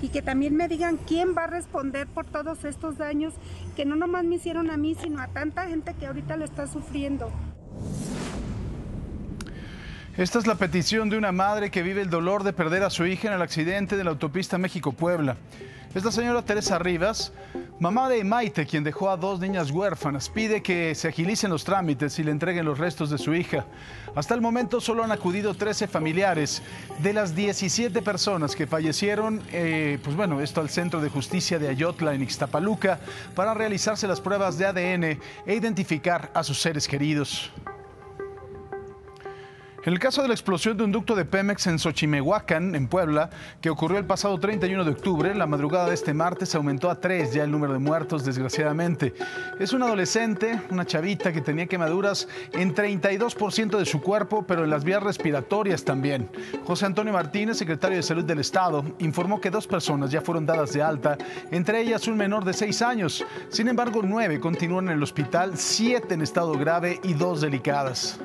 y que también me digan quién va a responder por todos estos daños que no nomás me hicieron a mí, sino a tanta gente que ahorita lo está sufriendo. Esta es la petición de una madre que vive el dolor de perder a su hija en el accidente de la autopista México-Puebla. Es la señora Teresa Rivas, mamá de Maite, quien dejó a 2 niñas huérfanas. Pide que se agilicen los trámites y le entreguen los restos de su hija. Hasta el momento solo han acudido 13 familiares de las 17 personas que fallecieron, esto al Centro de Justicia de Ayotla en Ixtapaluca, para realizarse las pruebas de ADN e identificar a sus seres queridos. En el caso de la explosión de un ducto de Pemex en Xochimehuacán, en Puebla, que ocurrió el pasado 31 de octubre, la madrugada de este martes aumentó a 3 ya el número de muertos, desgraciadamente. Es una adolescente, una chavita que tenía quemaduras en 32% de su cuerpo, pero en las vías respiratorias también. José Antonio Martínez, secretario de Salud del Estado, informó que 2 personas ya fueron dadas de alta, entre ellas un menor de 6 años. Sin embargo, 9 continúan en el hospital, 7 en estado grave y 2 delicadas.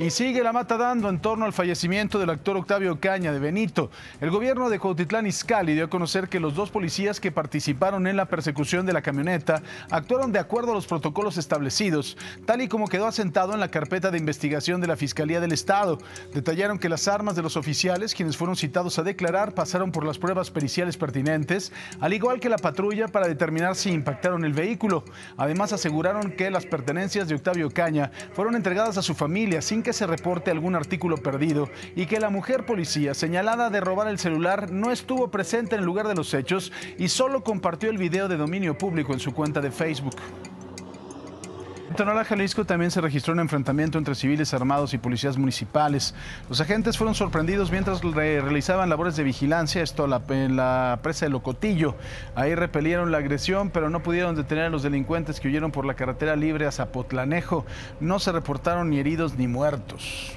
Y sigue la mata dando en torno al fallecimiento del actor Octavio Ocaña de Benito. El gobierno de Cuautitlán Izcalli dio a conocer que los 2 policías que participaron en la persecución de la camioneta actuaron de acuerdo a los protocolos establecidos, tal y como quedó asentado en la carpeta de investigación de la Fiscalía del Estado. Detallaron que las armas de los oficiales, quienes fueron citados a declarar, pasaron por las pruebas periciales pertinentes, al igual que la patrulla, para determinar si impactaron el vehículo. Además, aseguraron que las pertenencias de Octavio Ocaña fueron entregadas a su familia sin que se reporte algún artículo perdido y que la mujer policía señalada de robar el celular no estuvo presente en el lugar de los hechos y solo compartió el video de dominio público en su cuenta de Facebook. En Tonalá, Jalisco, también se registró un enfrentamiento entre civiles armados y policías municipales. Los agentes fueron sorprendidos mientras realizaban labores de vigilancia, en la presa de Locotillo. Ahí repelieron la agresión, pero no pudieron detener a los delincuentes que huyeron por la carretera libre a Zapotlanejo. No se reportaron ni heridos ni muertos.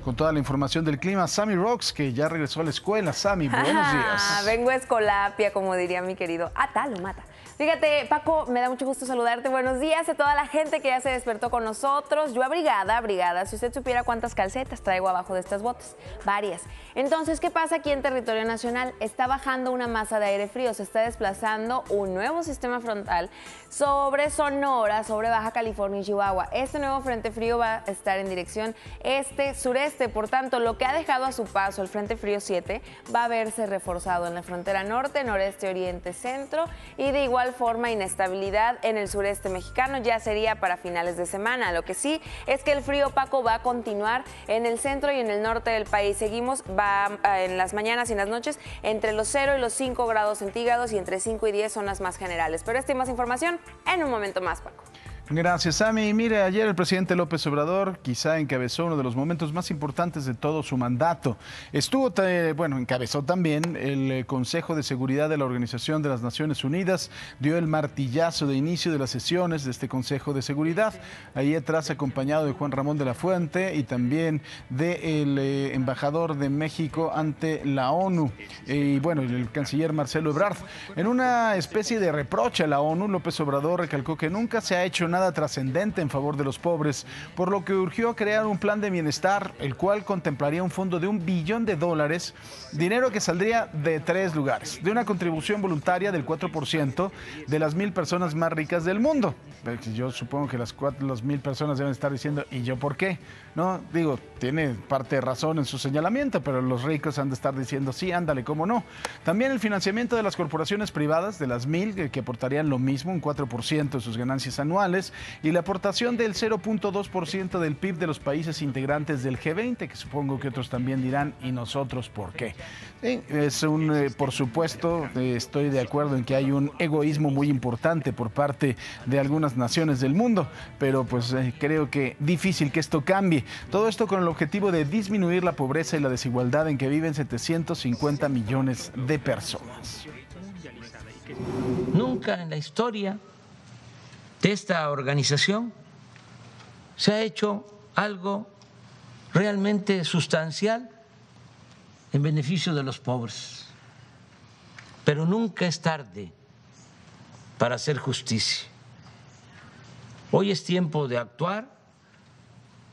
Con toda la información del clima, Sammy Rocks, que ya regresó a la escuela. Sammy, buenos días. Vengo a Escolapia, como diría mi querido Atalo Mata. Fíjate, Paco, me da mucho gusto saludarte. Buenos días a toda la gente que ya se despertó con nosotros. Yo abrigada. Si usted supiera cuántas calcetas traigo abajo de estas botas. Varias. Entonces, ¿qué pasa aquí en territorio nacional? Está bajando una masa de aire frío. Se está desplazando un nuevo sistema frontal sobre Sonora, sobre Baja California y Chihuahua. Este nuevo frente frío va a estar en dirección este-sureste. Por tanto, lo que ha dejado a su paso el frente frío 7 va a verse reforzado en la frontera norte, noreste, oriente, centro y de igual forma inestabilidad en el sureste mexicano. Ya sería para finales de semana. Lo que sí es que el frío, Paco, va a continuar en el centro y en el norte del país. Seguimos, va en las mañanas y en las noches entre los 0 y los 5 grados centígrados y entre 5 y 10 son las más generales. Pero esta y más información en un momento más, Paco. Gracias, Sammy. Mire, ayer el presidente López Obrador quizá encabezó uno de los momentos más importantes de todo su mandato. Encabezó también el Consejo de Seguridad de la Organización de las Naciones Unidas, dio el martillazo de inicio de las sesiones de este Consejo de Seguridad. Ahí atrás, acompañado de Juan Ramón de la Fuente y también del embajador de México ante la ONU el canciller Marcelo Ebrard. En una especie de reproche a la ONU, López Obrador recalcó que nunca se ha hecho nada trascendente en favor de los pobres, por lo que urgió crear un plan de bienestar, el cual contemplaría un fondo de $1 billón, dinero que saldría de 3 lugares: de una contribución voluntaria del 4% de las 1,000 personas más ricas del mundo. Yo supongo que las 1,000 personas deben estar diciendo, ¿y yo por qué? No, digo, tiene parte de razón en su señalamiento, pero los ricos han de estar diciendo, sí, ándale, cómo no. También el financiamiento de las corporaciones privadas, de las 1,000, que aportarían lo mismo, un 4% de sus ganancias anuales, y la aportación del 0.2% del PIB de los países integrantes del G20, que supongo que otros también dirán, ¿y nosotros por qué? Sí, por supuesto, estoy de acuerdo en que hay un egoísmo muy importante por parte de algunas naciones del mundo, pero creo que difícil que esto cambie. Todo esto con el objetivo de disminuir la pobreza y la desigualdad en que viven 750 millones de personas. Nunca en la historia de esta organización se ha hecho algo realmente sustancial en beneficio de los pobres. Pero nunca es tarde para hacer justicia. Hoy es tiempo de actuar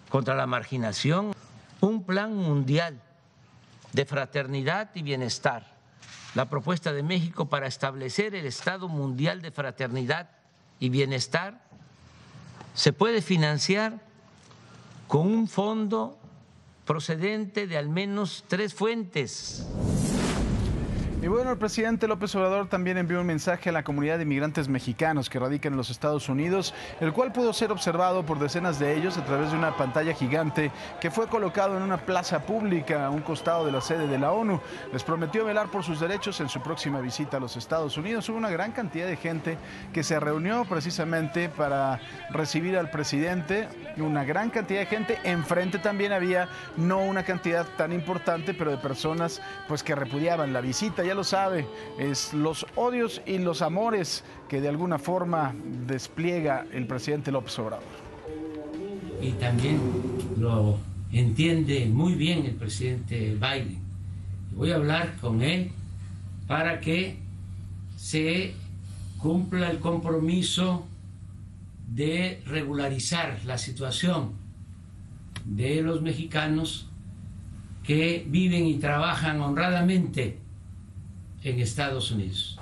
contra la marginación, un plan mundial de fraternidad y bienestar, la propuesta de México para establecer el Estado Mundial de Fraternidad y Bienestar, se puede financiar con un fondo procedente de al menos 3 fuentes. Y bueno, el presidente López Obrador también envió un mensaje a la comunidad de inmigrantes mexicanos que radican en los Estados Unidos, el cual pudo ser observado por decenas de ellos a través de una pantalla gigante que fue colocado en una plaza pública a un costado de la sede de la ONU. Les prometió velar por sus derechos en su próxima visita a los Estados Unidos. Hubo una gran cantidad de gente que se reunió precisamente para recibir al presidente, una gran cantidad de gente. Enfrente también había no una cantidad tan importante, pero de personas pues que repudiaban la visita. Ya lo sabe, es los odios y los amores que de alguna forma despliega el presidente López Obrador. Y también lo entiende muy bien el presidente Biden. Voy a hablar con él para que se cumpla el compromiso de regularizar la situación de los mexicanos que viven y trabajan honradamente en Estados Unidos.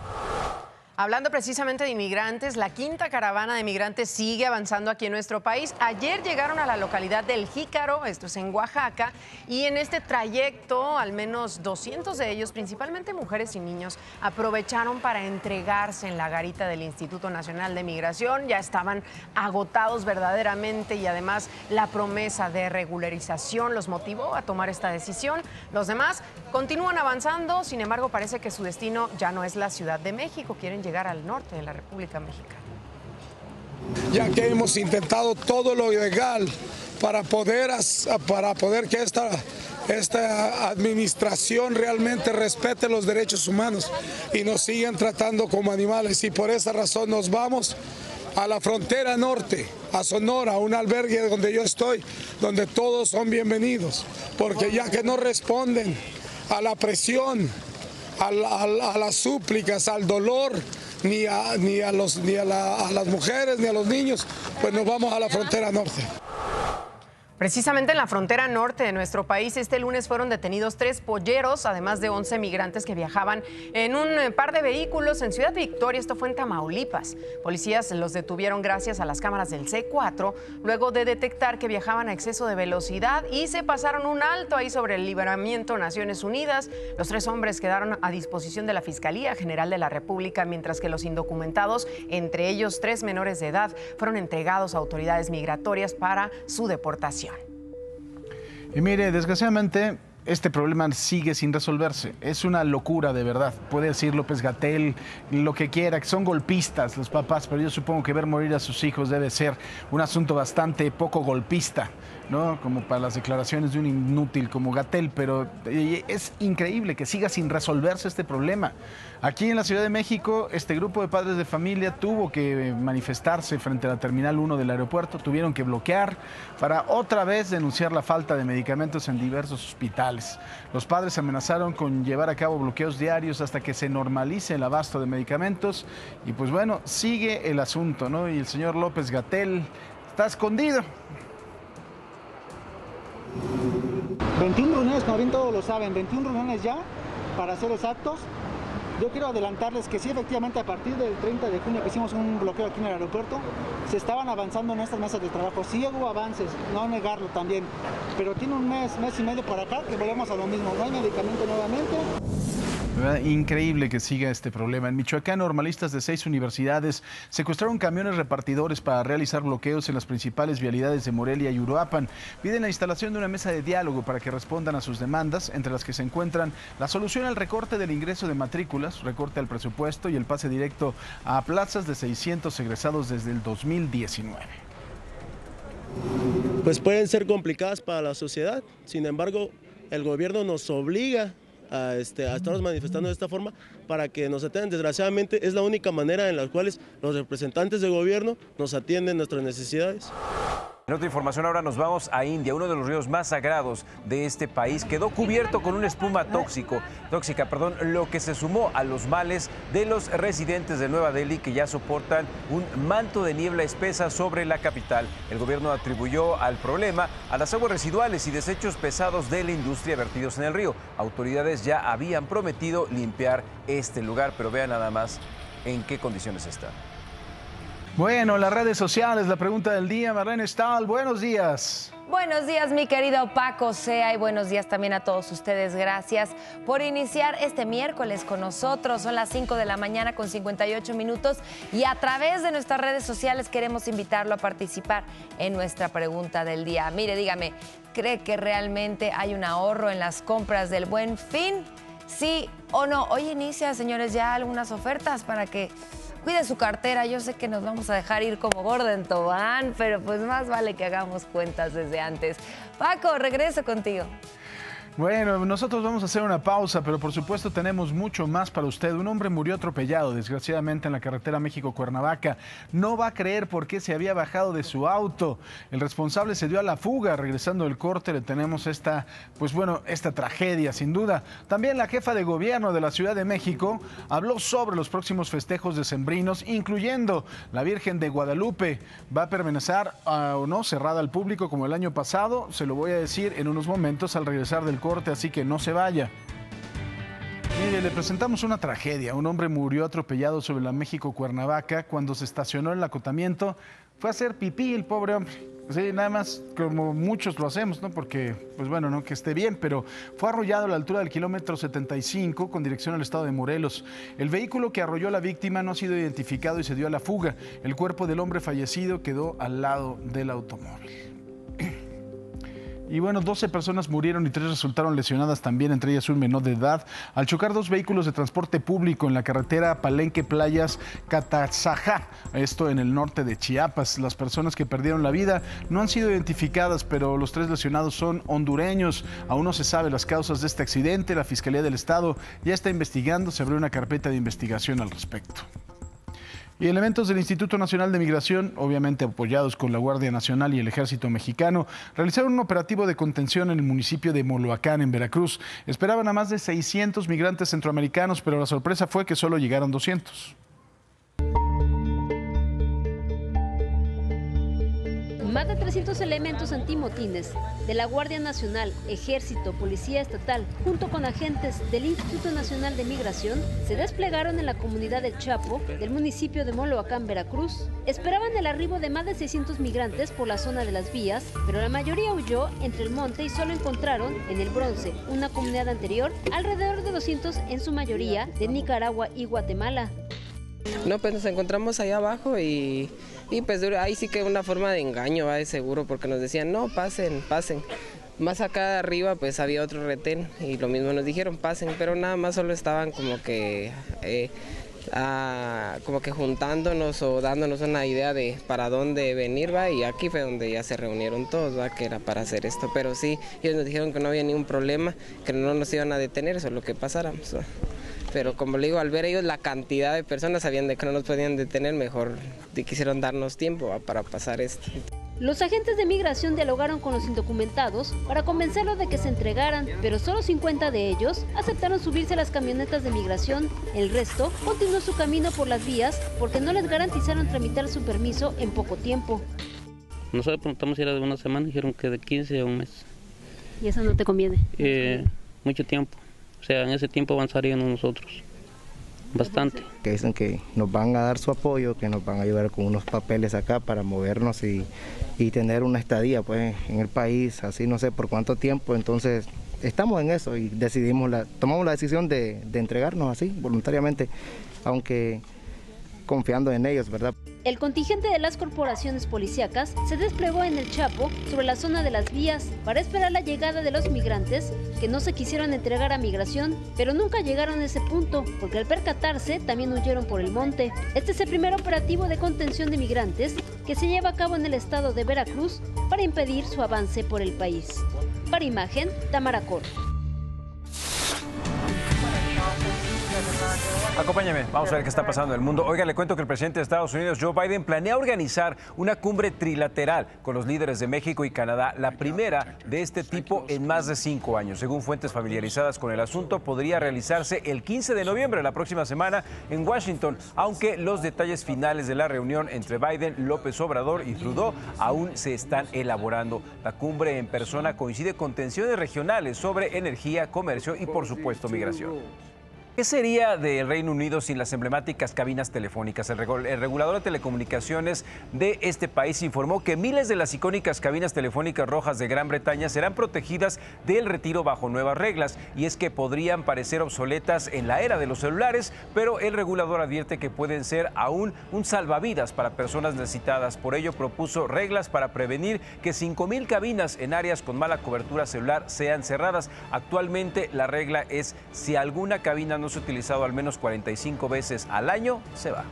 Hablando precisamente de inmigrantes, la quinta caravana de migrantes sigue avanzando aquí en nuestro país. Ayer llegaron a la localidad del Jícaro, esto es en Oaxaca, y en este trayecto al menos 200 de ellos, principalmente mujeres y niños, aprovecharon para entregarse en la garita del Instituto Nacional de Migración. Ya estaban agotados verdaderamente y además la promesa de regularización los motivó a tomar esta decisión. Los demás continúan avanzando, sin embargo parece que su destino ya no es la Ciudad de México, quieren llegar al norte de la República Mexicana. Ya que hemos intentado todo lo legal para poder que esta administración realmente respete los derechos humanos y nos sigan tratando como animales, y por esa razón nos vamos a la frontera norte, a Sonora, un albergue donde yo estoy, donde todos son bienvenidos, porque ya que no responden a la presión, a las súplicas, al dolor, ni a las mujeres, ni a los niños, pues nos vamos a la frontera norte. Precisamente en la frontera norte de nuestro país, este lunes fueron detenidos 3 polleros, además de 11 migrantes que viajaban en un par de vehículos en Ciudad Victoria, esto fue en Tamaulipas. Policías los detuvieron gracias a las cámaras del C4, luego de detectar que viajaban a exceso de velocidad y se pasaron un alto ahí sobre el Libramiento Naciones Unidas. Los 3 hombres quedaron a disposición de la Fiscalía General de la República, mientras que los indocumentados, entre ellos 3 menores de edad, fueron entregados a autoridades migratorias para su deportación. Y mire, desgraciadamente este problema sigue sin resolverse. Es una locura de verdad. Puede decir López-Gatell lo que quiera, que son golpistas los papás, pero yo supongo que ver morir a sus hijos debe ser un asunto bastante poco golpista, ¿no? Como para las declaraciones de un inútil como Gatell, pero es increíble que siga sin resolverse este problema. Aquí en la Ciudad de México, este grupo de padres de familia tuvo que manifestarse frente a la Terminal 1 del aeropuerto, tuvieron que bloquear para otra vez denunciar la falta de medicamentos en diversos hospitales. Los padres amenazaron con llevar a cabo bloqueos diarios hasta que se normalice el abasto de medicamentos y pues bueno, sigue el asunto, ¿no? Y el señor López-Gatell está escondido. 21 reuniones, como bien todos lo saben, 21 reuniones ya, para ser exactos. Yo quiero adelantarles que sí, efectivamente, a partir del 30 de junio que hicimos un bloqueo aquí en el aeropuerto, se estaban avanzando en estas mesas de trabajo. Sí hubo avances, no negarlo también, pero tiene un mes y medio para acá que volvemos a lo mismo. No hay medicamento nuevamente. Increíble que siga este problema. En Michoacán, normalistas de 6 universidades secuestraron camiones repartidores para realizar bloqueos en las principales vialidades de Morelia y Uruapan. Piden la instalación de una mesa de diálogo para que respondan a sus demandas, entre las que se encuentran la solución al recorte del ingreso de matrículas, recorte al presupuesto y el pase directo a plazas de 600 egresados desde el 2019. Pues pueden ser complicadas para la sociedad, sin embargo, el gobierno nos obliga a estarnos manifestando de esta forma para que nos atiendan. Desgraciadamente es la única manera en la cual los representantes del gobierno nos atienden nuestras necesidades. En otra información ahora nos vamos a India, uno de los ríos más sagrados de este país quedó cubierto con una espuma tóxica, lo que se sumó a los males de los residentes de Nueva Delhi que ya soportan un manto de niebla espesa sobre la capital. El gobierno atribuyó al problema a las aguas residuales y desechos pesados de la industria vertidos en el río. Autoridades ya habían prometido limpiar este lugar, pero vean nada más en qué condiciones está. Bueno, las redes sociales, la pregunta del día, Marlene Stahl, buenos días. Buenos días, mi querido Paco Sea, y buenos días también a todos ustedes. Gracias por iniciar este miércoles con nosotros. Son las 5 de la mañana con 58 minutos y a través de nuestras redes sociales queremos invitarlo a participar en nuestra pregunta del día. Mire, dígame, ¿cree que realmente hay un ahorro en las compras del Buen Fin? ¿Sí o no? Hoy inicia, señores, ya algunas ofertas para que cuide su cartera. Yo sé que nos vamos a dejar ir como gorda en tobogán, pero pues más vale que hagamos cuentas desde antes. Paco, regreso contigo. Bueno, nosotros vamos a hacer una pausa, pero por supuesto tenemos mucho más para usted. Un hombre murió atropellado, desgraciadamente, en la carretera México-Cuernavaca. No va a creer por qué se había bajado de su auto. El responsable se dio a la fuga. Regresando del corte le tenemos esta tragedia, sin duda. También la jefa de gobierno de la Ciudad de México habló sobre los próximos festejos decembrinos, incluyendo la Virgen de Guadalupe. ¿Va a permanecer o no cerrada al público como el año pasado? Se lo voy a decir en unos momentos al regresar del corte, así que no se vaya. Mire, le presentamos una tragedia. Un hombre murió atropellado sobre la México-Cuernavaca cuando se estacionó en el acotamiento. Fue a hacer pipí el pobre hombre. Sí, nada más como muchos lo hacemos, ¿no? Porque, pues bueno, no que esté bien, pero fue arrollado a la altura del kilómetro 75 con dirección al estado de Morelos. El vehículo que arrolló a la víctima no ha sido identificado y se dio a la fuga. El cuerpo del hombre fallecido quedó al lado del automóvil. Y bueno, 12 personas murieron y 3 resultaron lesionadas también, entre ellas un menor de edad, al chocar 2 vehículos de transporte público en la carretera Palenque-Playas Catazajá, esto en el norte de Chiapas. Las personas que perdieron la vida no han sido identificadas, pero los 3 lesionados son hondureños. Aún no se sabe las causas de este accidente. La Fiscalía del Estado ya está investigando, se abrió una carpeta de investigación al respecto. Y elementos del Instituto Nacional de Migración, obviamente apoyados con la Guardia Nacional y el Ejército Mexicano, realizaron un operativo de contención en el municipio de Moloacán, en Veracruz. Esperaban a más de 600 migrantes centroamericanos, pero la sorpresa fue que solo llegaron 200. Más de 300 elementos antimotines de la Guardia Nacional, Ejército, Policía Estatal, junto con agentes del Instituto Nacional de Migración, se desplegaron en la comunidad de Chapo, del municipio de Moloacán, Veracruz. Esperaban el arribo de más de 600 migrantes por la zona de las vías, pero la mayoría huyó entre el monte y solo encontraron en el Bronce, una comunidad anterior, alrededor de 200, en su mayoría de Nicaragua y Guatemala. No, pues nos encontramos allá abajo y pues ahí sí que una forma de engaño, de seguro, porque nos decían, no, pasen, pasen. Más acá arriba pues había otro retén y lo mismo nos dijeron, pasen, pero nada más solo estaban como que juntándonos o dándonos una idea de para dónde venir, y aquí fue donde ya se reunieron todos, que era para hacer esto. Pero sí, ellos nos dijeron que no había ningún problema, que no nos iban a detener, solo que pasáramos. Pero como le digo, al ver ellos la cantidad de personas, sabían de que no nos podían detener, mejor quisieron darnos tiempo para pasar esto. Los agentes de migración dialogaron con los indocumentados para convencerlos de que se entregaran, pero solo 50 de ellos aceptaron subirse a las camionetas de migración. El resto continuó su camino por las vías porque no les garantizaron tramitar su permiso en poco tiempo. Nosotros preguntamos si era de una semana, dijeron que de 15 a un mes. ¿Y eso no te conviene? Mucho tiempo. O sea, en ese tiempo avanzaríamos nosotros bastante. Que dicen que nos van a dar su apoyo, que nos van a ayudar con unos papeles acá para movernos y tener una estadía pues en el país, así no sé por cuánto tiempo. Entonces estamos en eso y tomamos la decisión de entregarnos así voluntariamente, aunque confiando en ellos, ¿verdad? El contingente de las corporaciones policíacas se desplegó en el Chapo, sobre la zona de las vías, para esperar la llegada de los migrantes que no se quisieron entregar a migración, pero nunca llegaron a ese punto, porque al percatarse también huyeron por el monte. Este es el primer operativo de contención de migrantes que se lleva a cabo en el estado de Veracruz para impedir su avance por el país. Para Imagen, Tamara Cor. Acompáñame, vamos a ver qué está pasando en el mundo. Oiga, le cuento que el presidente de Estados Unidos, Joe Biden, planea organizar una cumbre trilateral con los líderes de México y Canadá, la primera de este tipo en más de 5 años. Según fuentes familiarizadas con el asunto, podría realizarse el 15 de noviembre, la próxima semana, en Washington, aunque los detalles finales de la reunión entre Biden, López Obrador y Trudeau aún se están elaborando. La cumbre en persona coincide con tensiones regionales sobre energía, comercio y, por supuesto, migración. ¿Qué sería del Reino Unido sin las emblemáticas cabinas telefónicas? El regulador de telecomunicaciones de este país informó que miles de las icónicas cabinas telefónicas rojas de Gran Bretaña serán protegidas del retiro bajo nuevas reglas, y es que podrían parecer obsoletas en la era de los celulares, pero el regulador advierte que pueden ser aún un salvavidas para personas necesitadas. Por ello propuso reglas para prevenir que 5,000 cabinas en áreas con mala cobertura celular sean cerradas. Actualmente la regla es: si alguna cabina no se ha utilizado al menos 45 veces al año, se va.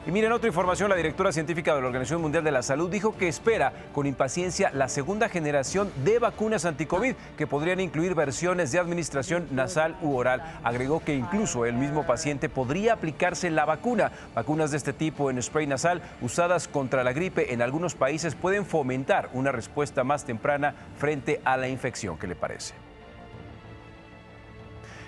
Y miren, otra información, la directora científica de la Organización Mundial de la Salud dijo que espera con impaciencia la segunda generación de vacunas anti-COVID, que podrían incluir versiones de administración nasal u oral. Agregó que incluso el mismo paciente podría aplicarse la vacuna. Vacunas de este tipo en spray nasal, usadas contra la gripe en algunos países, pueden fomentar una respuesta más temprana frente a la infección. ¿Qué le parece?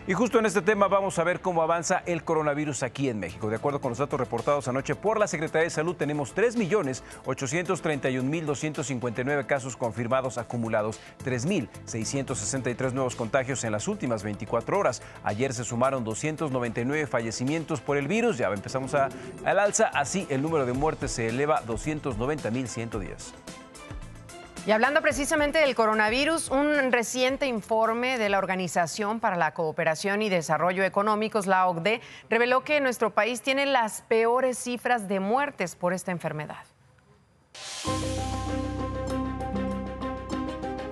Y justo en este tema vamos a ver cómo avanza el coronavirus aquí en México. De acuerdo con los datos reportados anoche por la Secretaría de Salud, tenemos 3.831.259 casos confirmados acumulados, 3.663 nuevos contagios en las últimas 24 horas. Ayer se sumaron 299 fallecimientos por el virus, ya empezamos al alza, así el número de muertes se eleva a 290.110. Y hablando precisamente del coronavirus, un reciente informe de la Organización para la Cooperación y Desarrollo Económicos, la OCDE, reveló que nuestro país tiene las peores cifras de muertes por esta enfermedad.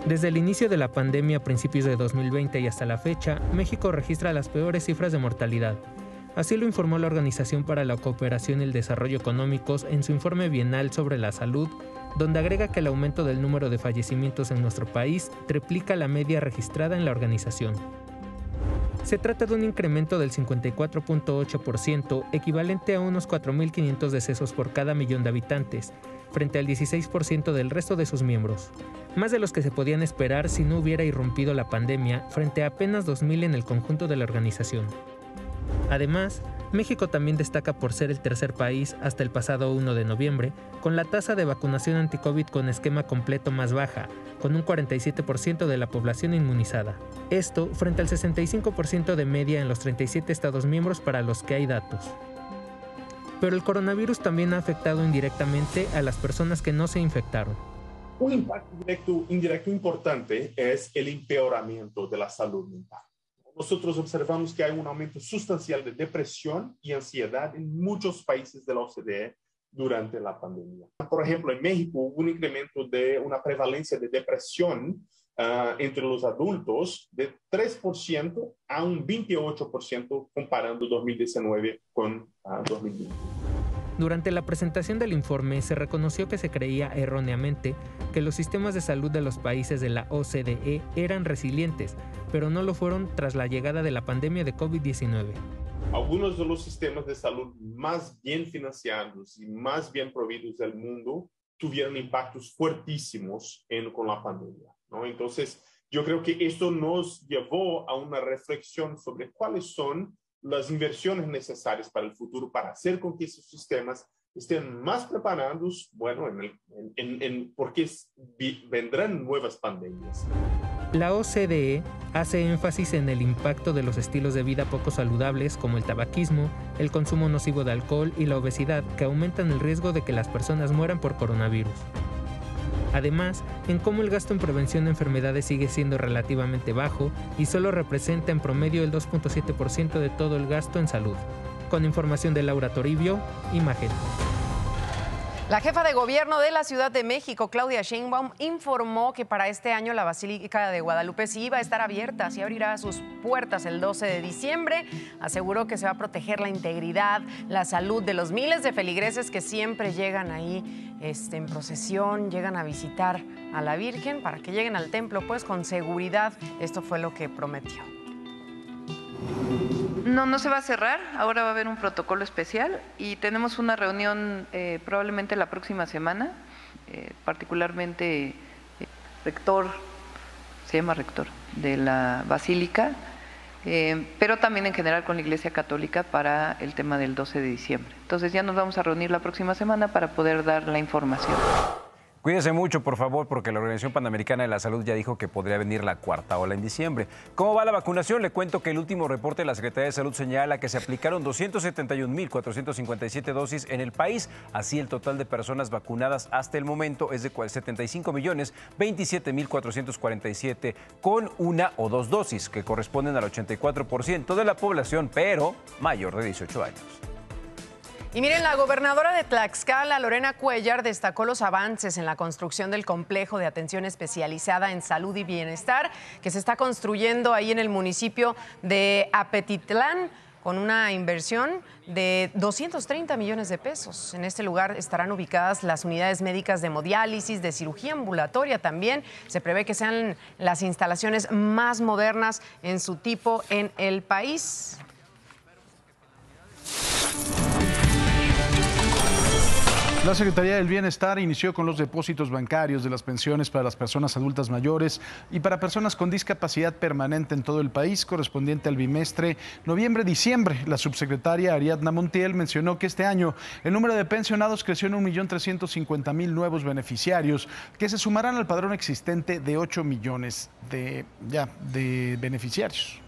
Desde el inicio de la pandemia a principios de 2020 y hasta la fecha, México registra las peores cifras de mortalidad. Así lo informó la Organización para la Cooperación y el Desarrollo Económicos en su informe bienal sobre la salud, donde agrega que el aumento del número de fallecimientos en nuestro país triplica la media registrada en la organización. Se trata de un incremento del 54.8%, equivalente a unos 4.500 decesos por cada millón de habitantes, frente al 16% del resto de sus miembros, más de los que se podían esperar si no hubiera irrumpido la pandemia, frente a apenas 2.000 en el conjunto de la organización. Además, México también destaca por ser el tercer país hasta el pasado 1 de noviembre con la tasa de vacunación anti-COVID con esquema completo más baja, con un 47% de la población inmunizada. Esto frente al 65% de media en los 37 estados miembros para los que hay datos. Pero el coronavirus también ha afectado indirectamente a las personas que no se infectaron. Un impacto directo indirecto importante es el empeoramiento de la salud mental. Nosotros observamos que hay un aumento sustancial de depresión y ansiedad en muchos países de la OCDE durante la pandemia. Por ejemplo, en México hubo un incremento de una prevalencia de depresión entre los adultos de 3% a un 28% comparando 2019 con 2020. Durante la presentación del informe se reconoció que se creía erróneamente que los sistemas de salud de los países de la OCDE eran resilientes, pero no lo fueron tras la llegada de la pandemia de COVID-19. Algunos de los sistemas de salud más bien financiados y más bien proveídos del mundo tuvieron impactos fuertísimos con la pandemia, ¿no? Entonces, yo creo que esto nos llevó a una reflexión sobre cuáles son las inversiones necesarias para el futuro para hacer con que esos sistemas estén más preparados, bueno, porque vendrán nuevas pandemias. La OCDE hace énfasis en el impacto de los estilos de vida poco saludables como el tabaquismo, el consumo nocivo de alcohol y la obesidad, que aumentan el riesgo de que las personas mueran por coronavirus. Además, en cómo el gasto en prevención de enfermedades sigue siendo relativamente bajo y solo representa en promedio el 2.7% de todo el gasto en salud. Con información de Laura Toribio, Imagen. La jefa de gobierno de la Ciudad de México, Claudia Sheinbaum, informó que para este año la Basílica de Guadalupe sí iba a estar abierta, sí abrirá sus puertas el 12 de diciembre. Aseguró que se va a proteger la integridad, la salud de los miles de feligreses que siempre llegan ahí en procesión, llegan a visitar a la Virgen, para que lleguen al templo pues con seguridad. Esto fue lo que prometió. No se va a cerrar, ahora va a haber un protocolo especial y tenemos una reunión probablemente la próxima semana, particularmente rector, se llama rector, de la Basílica, pero también en general con la Iglesia Católica para el tema del 12 de diciembre. Entonces ya nos vamos a reunir la próxima semana para poder dar la información. Cuídense mucho, por favor, porque la Organización Panamericana de la Salud ya dijo que podría venir la cuarta ola en diciembre. ¿Cómo va la vacunación? Le cuento que el último reporte de la Secretaría de Salud señala que se aplicaron 271.457 dosis en el país. Así, el total de personas vacunadas hasta el momento es de 75.027.447 con una o dos dosis, que corresponden al 84% de la población, pero mayor de 18 años. Y miren, la gobernadora de Tlaxcala, Lorena Cuellar, destacó los avances en la construcción del complejo de atención especializada en salud y bienestar que se está construyendo ahí en el municipio de Apetitlán, con una inversión de 230 millones de pesos. En este lugar estarán ubicadas las unidades médicas de hemodiálisis, de cirugía ambulatoria también. Se prevé que sean las instalaciones más modernas en su tipo en el país. La Secretaría del Bienestar inició con los depósitos bancarios de las pensiones para las personas adultas mayores y para personas con discapacidad permanente en todo el país, correspondiente al bimestre noviembre-diciembre. La subsecretaria Ariadna Montiel mencionó que este año el número de pensionados creció en 1.350.000 nuevos beneficiarios, que se sumarán al padrón existente de 8 millones de beneficiarios.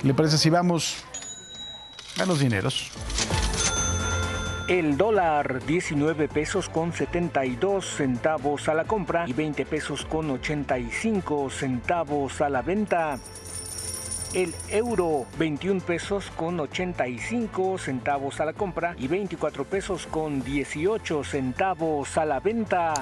¿Le parece si vamos a los dineros? El dólar, 19 pesos con 72 centavos a la compra y 20 pesos con 85 centavos a la venta. El euro, 21 pesos con 85 centavos a la compra y 24 pesos con 18 centavos a la venta.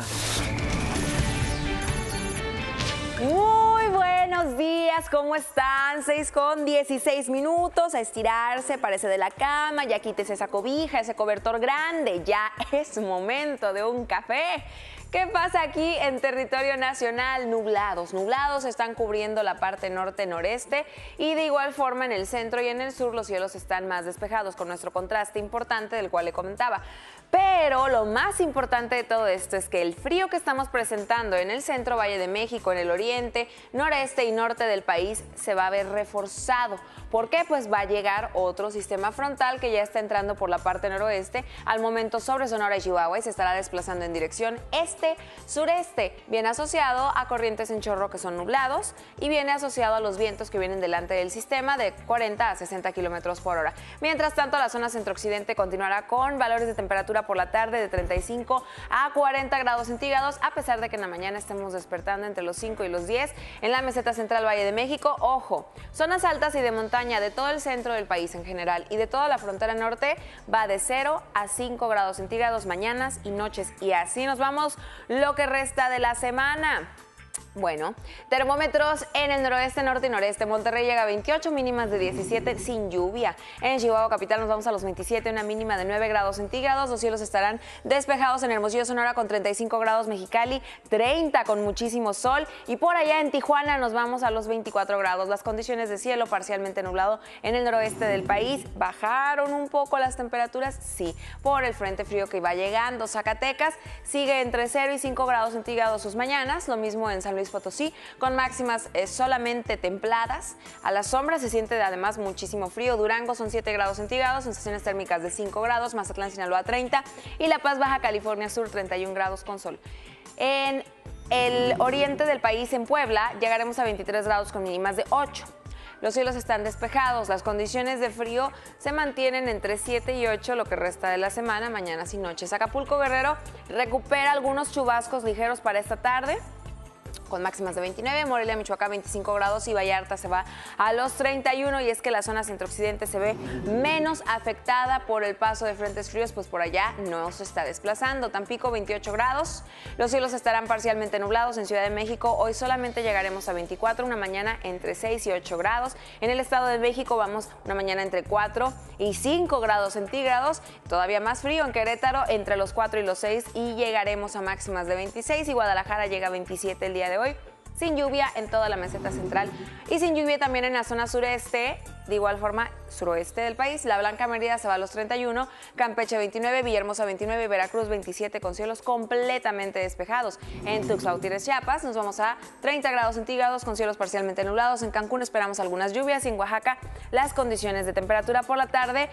Muy buenos días, ¿cómo están? 6:16, a estirarse, parece de la cama, ya quítese esa cobija, ese cobertor grande, ya es momento de un café. ¿Qué pasa aquí en territorio nacional? Nublados están cubriendo la parte norte-noreste y de igual forma en el centro y en el sur los cielos están más despejados con nuestro contraste importante del cual le comentaba. Pero lo más importante de todo esto es que el frío que estamos presentando en el centro, Valle de México, en el oriente, noreste y norte del país se va a ver reforzado. ¿Por qué? Pues va a llegar otro sistema frontal que ya está entrando por la parte noroeste, al momento sobre Sonora y Chihuahua, y se estará desplazando en dirección este-sureste. Viene asociado a corrientes en chorro que son nublados y viene asociado a los vientos que vienen delante del sistema de 40 a 60 kilómetros por hora. Mientras tanto, la zona centro-occidente continuará con valores de temperatura por la tarde de 35 a 40 grados centígrados, a pesar de que en la mañana estemos despertando entre los 5 y los 10. En la meseta central Valle de México, ojo, zonas altas y de montaña de todo el centro del país en general y de toda la frontera norte va de 0 a 5 grados centígrados mañanas y noches. Y así nos vamos lo que resta de la semana. Bueno, termómetros en el noroeste, norte y noreste. Monterrey llega a 28, mínimas de 17 sin lluvia. En Chihuahua capital nos vamos a los 27, una mínima de 9 grados centígrados. Los cielos estarán despejados en Hermosillo, Sonora con 35 grados, Mexicali 30 con muchísimo sol. Y por allá en Tijuana nos vamos a los 24 grados. Las condiciones de cielo parcialmente nublado en el noroeste del país. ¿Bajaron un poco las temperaturas? Sí, por el frente frío que va llegando. Zacatecas sigue entre 0 y 5 grados centígrados sus mañanas. Lo mismo en San Luis Potosí, con máximas solamente templadas. A la sombra se siente además muchísimo frío. Durango son 7 grados centígrados, sensaciones térmicas de 5 grados, Mazatlán, Sinaloa 30 y La Paz, Baja California Sur 31 grados con sol. En el oriente del país, en Puebla, llegaremos a 23 grados con mínimas de 8. Los cielos están despejados, las condiciones de frío se mantienen entre 7 y 8 lo que resta de la semana, mañanas y noches. Acapulco, Guerrero recupera algunos chubascos ligeros para esta tarde, con máximas de 29, Morelia, Michoacán 25 grados y Vallarta se va a los 31, y es que la zona centro-occidente se ve menos afectada por el paso de frentes fríos, pues por allá no se está desplazando. Tampico 28 grados, los cielos estarán parcialmente nublados. En Ciudad de México hoy solamente llegaremos a 24, una mañana entre 6 y 8 grados. En el Estado de México vamos una mañana entre 4 y 5 grados centígrados, todavía más frío en Querétaro entre los 4 y los 6 y llegaremos a máximas de 26, y Guadalajara llega a 27 el día de hoy. sin lluvia en toda la meseta central y sin lluvia también en la zona sureste. De igual forma, suroeste del país, La Blanca Mérida se va a los 31, Campeche 29, Villahermosa 29, Veracruz 27 con cielos completamente despejados. En Tuxtla Gutiérrez, Chiapas nos vamos a 30 grados centígrados con cielos parcialmente nublados. En Cancún esperamos algunas lluvias y en Oaxaca las condiciones de temperatura por la tarde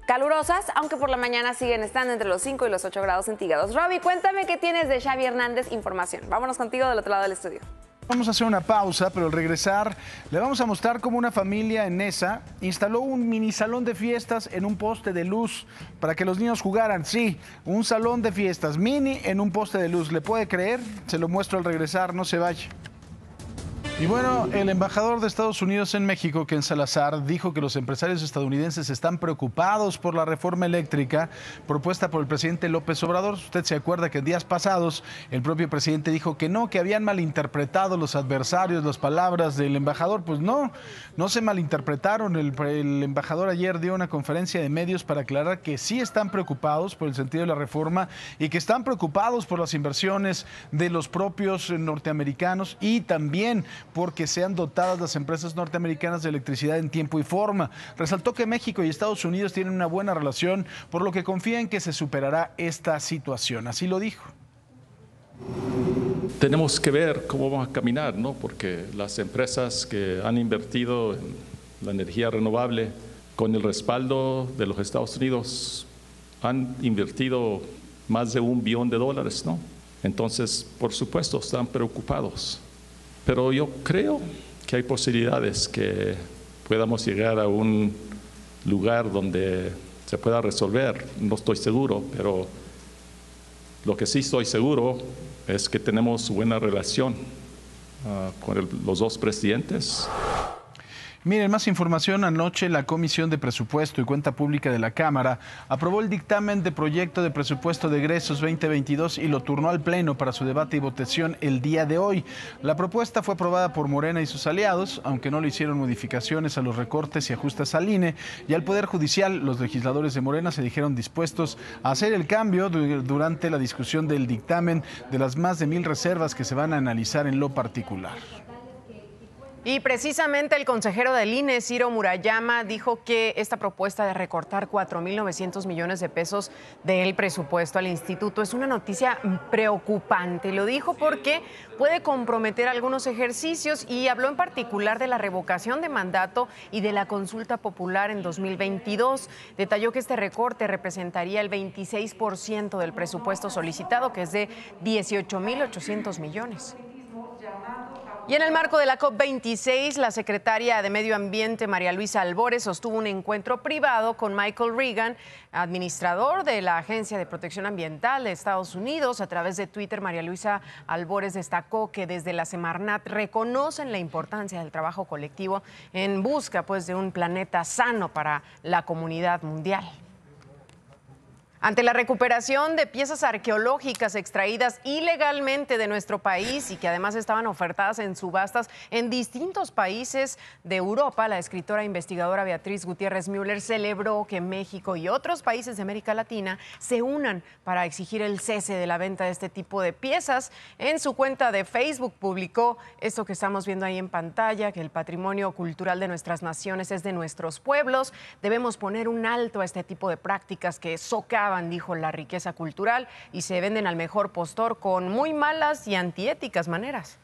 calurosas, aunque por la mañana siguen estando entre los 5 y los 8 grados centígrados. Roby, cuéntame qué tienes de Xavi Hernández información. Vámonos contigo del otro lado del estudio. Vamos a hacer una pausa, pero al regresar le vamos a mostrar cómo una familia en Nesa instaló un mini salón de fiestas en un poste de luz para que los niños jugaran. Sí, un salón de fiestas mini en un poste de luz. ¿Le puede creer? Se lo muestro al regresar, no se vaya. Y bueno, el embajador de Estados Unidos en México, Ken Salazar, dijo que los empresarios estadounidenses están preocupados por la reforma eléctrica propuesta por el presidente López Obrador. Usted se acuerda que en días pasados el propio presidente dijo que no, que habían malinterpretado los adversarios las palabras del embajador. Pues no se malinterpretaron. El embajador ayer dio una conferencia de medios para aclarar que sí están preocupados por el sentido de la reforma y que están preocupados por las inversiones de los propios norteamericanos y también porque sean dotadas las empresas norteamericanas de electricidad en tiempo y forma. Resaltó que México y Estados Unidos tienen una buena relación, por lo que confía en que se superará esta situación. Así lo dijo. Tenemos que ver cómo vamos a caminar, ¿no? Porque las empresas que han invertido en la energía renovable con el respaldo de los Estados Unidos han invertido más de $1 billón, ¿no? Entonces, por supuesto, están preocupados. Pero yo creo que hay posibilidades que podamos llegar a un lugar donde se pueda resolver. No estoy seguro, pero lo que sí estoy seguro es que tenemos buena relación con los dos presidentes. Miren, más información. Anoche la Comisión de Presupuesto y Cuenta Pública de la Cámara aprobó el dictamen de proyecto de presupuesto de egresos 2022 y lo turnó al Pleno para su debate y votación el día de hoy. La propuesta fue aprobada por Morena y sus aliados, aunque no le hicieron modificaciones a los recortes y ajustes al INE y al Poder Judicial. Los legisladores de Morena se dijeron dispuestos a hacer el cambio durante la discusión del dictamen de las más de 1000 reservas que se van a analizar en lo particular. Y precisamente el consejero del INE, Ciro Murayama, dijo que esta propuesta de recortar 4.900 millones de pesos del presupuesto al instituto es una noticia preocupante. Lo dijo porque puede comprometer algunos ejercicios y habló en particular de la revocación de mandato y de la consulta popular en 2022. Detalló que este recorte representaría el 26% del presupuesto solicitado, que es de 18.800 millones. Y en el marco de la COP26, la secretaria de Medio Ambiente, María Luisa Albores, sostuvo un encuentro privado con Michael Regan, administrador de la Agencia de Protección Ambiental de Estados Unidos. A través de Twitter, María Luisa Albores destacó que desde la Semarnat reconocen la importancia del trabajo colectivo en busca, de un planeta sano para la comunidad mundial. Ante la recuperación de piezas arqueológicas extraídas ilegalmente de nuestro país y que además estaban ofertadas en subastas en distintos países de Europa, la escritora e investigadora Beatriz Gutiérrez Müller celebró que México y otros países de América Latina se unan para exigir el cese de la venta de este tipo de piezas. En su cuenta de Facebook publicó esto que estamos viendo ahí en pantalla, que el patrimonio cultural de nuestras naciones es de nuestros pueblos. Debemos poner un alto a este tipo de prácticas que socavan, dijo, la riqueza cultural y se venden al mejor postor con muy malas y antiéticas maneras.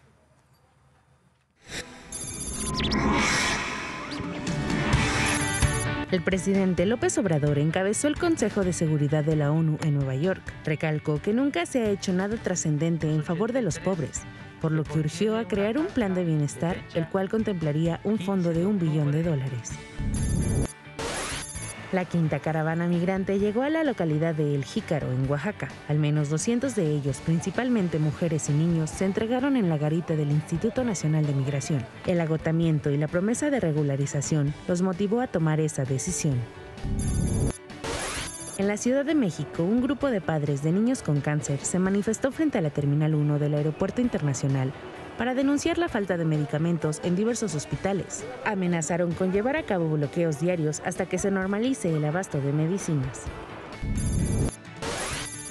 El presidente López Obrador encabezó el Consejo de Seguridad de la ONU en Nueva York. Recalcó que nunca se ha hecho nada trascendente en favor de los pobres, por lo que urgió a crear un plan de bienestar, el cual contemplaría un fondo de $1 billón. La quinta caravana migrante llegó a la localidad de El Jícaro, en Oaxaca. Al menos 200 de ellos, principalmente mujeres y niños, se entregaron en la garita del Instituto Nacional de Migración. El agotamiento y la promesa de regularización los motivó a tomar esa decisión. En la Ciudad de México, un grupo de padres de niños con cáncer se manifestó frente a la Terminal 1 del Aeropuerto Internacional para denunciar la falta de medicamentos en diversos hospitales. Amenazaron con llevar a cabo bloqueos diarios hasta que se normalice el abasto de medicinas.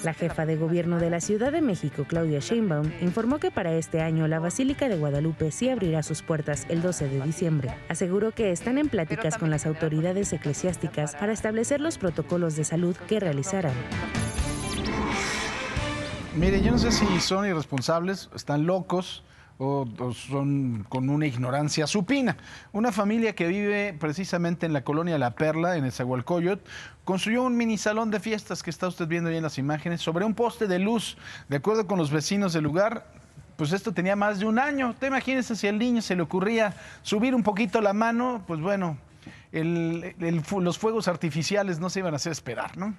La jefa de gobierno de la Ciudad de México, Claudia Sheinbaum, informó que para este año la Basílica de Guadalupe sí abrirá sus puertas el 12 de diciembre. Aseguró que están en pláticas con las autoridades eclesiásticas para establecer los protocolos de salud que realizarán. Mire, yo no sé si son irresponsables, están locos o son con una ignorancia supina. Una familia que vive precisamente en la colonia La Perla, en Nezahualcóyotl, construyó un mini salón de fiestas que está usted viendo ahí en las imágenes sobre un poste de luz. De acuerdo con los vecinos del lugar, pues esto tenía más de un año. Te imaginas si al niño se le ocurría subir un poquito la mano, pues bueno, los fuegos artificiales no se iban a hacer esperar, ¿no?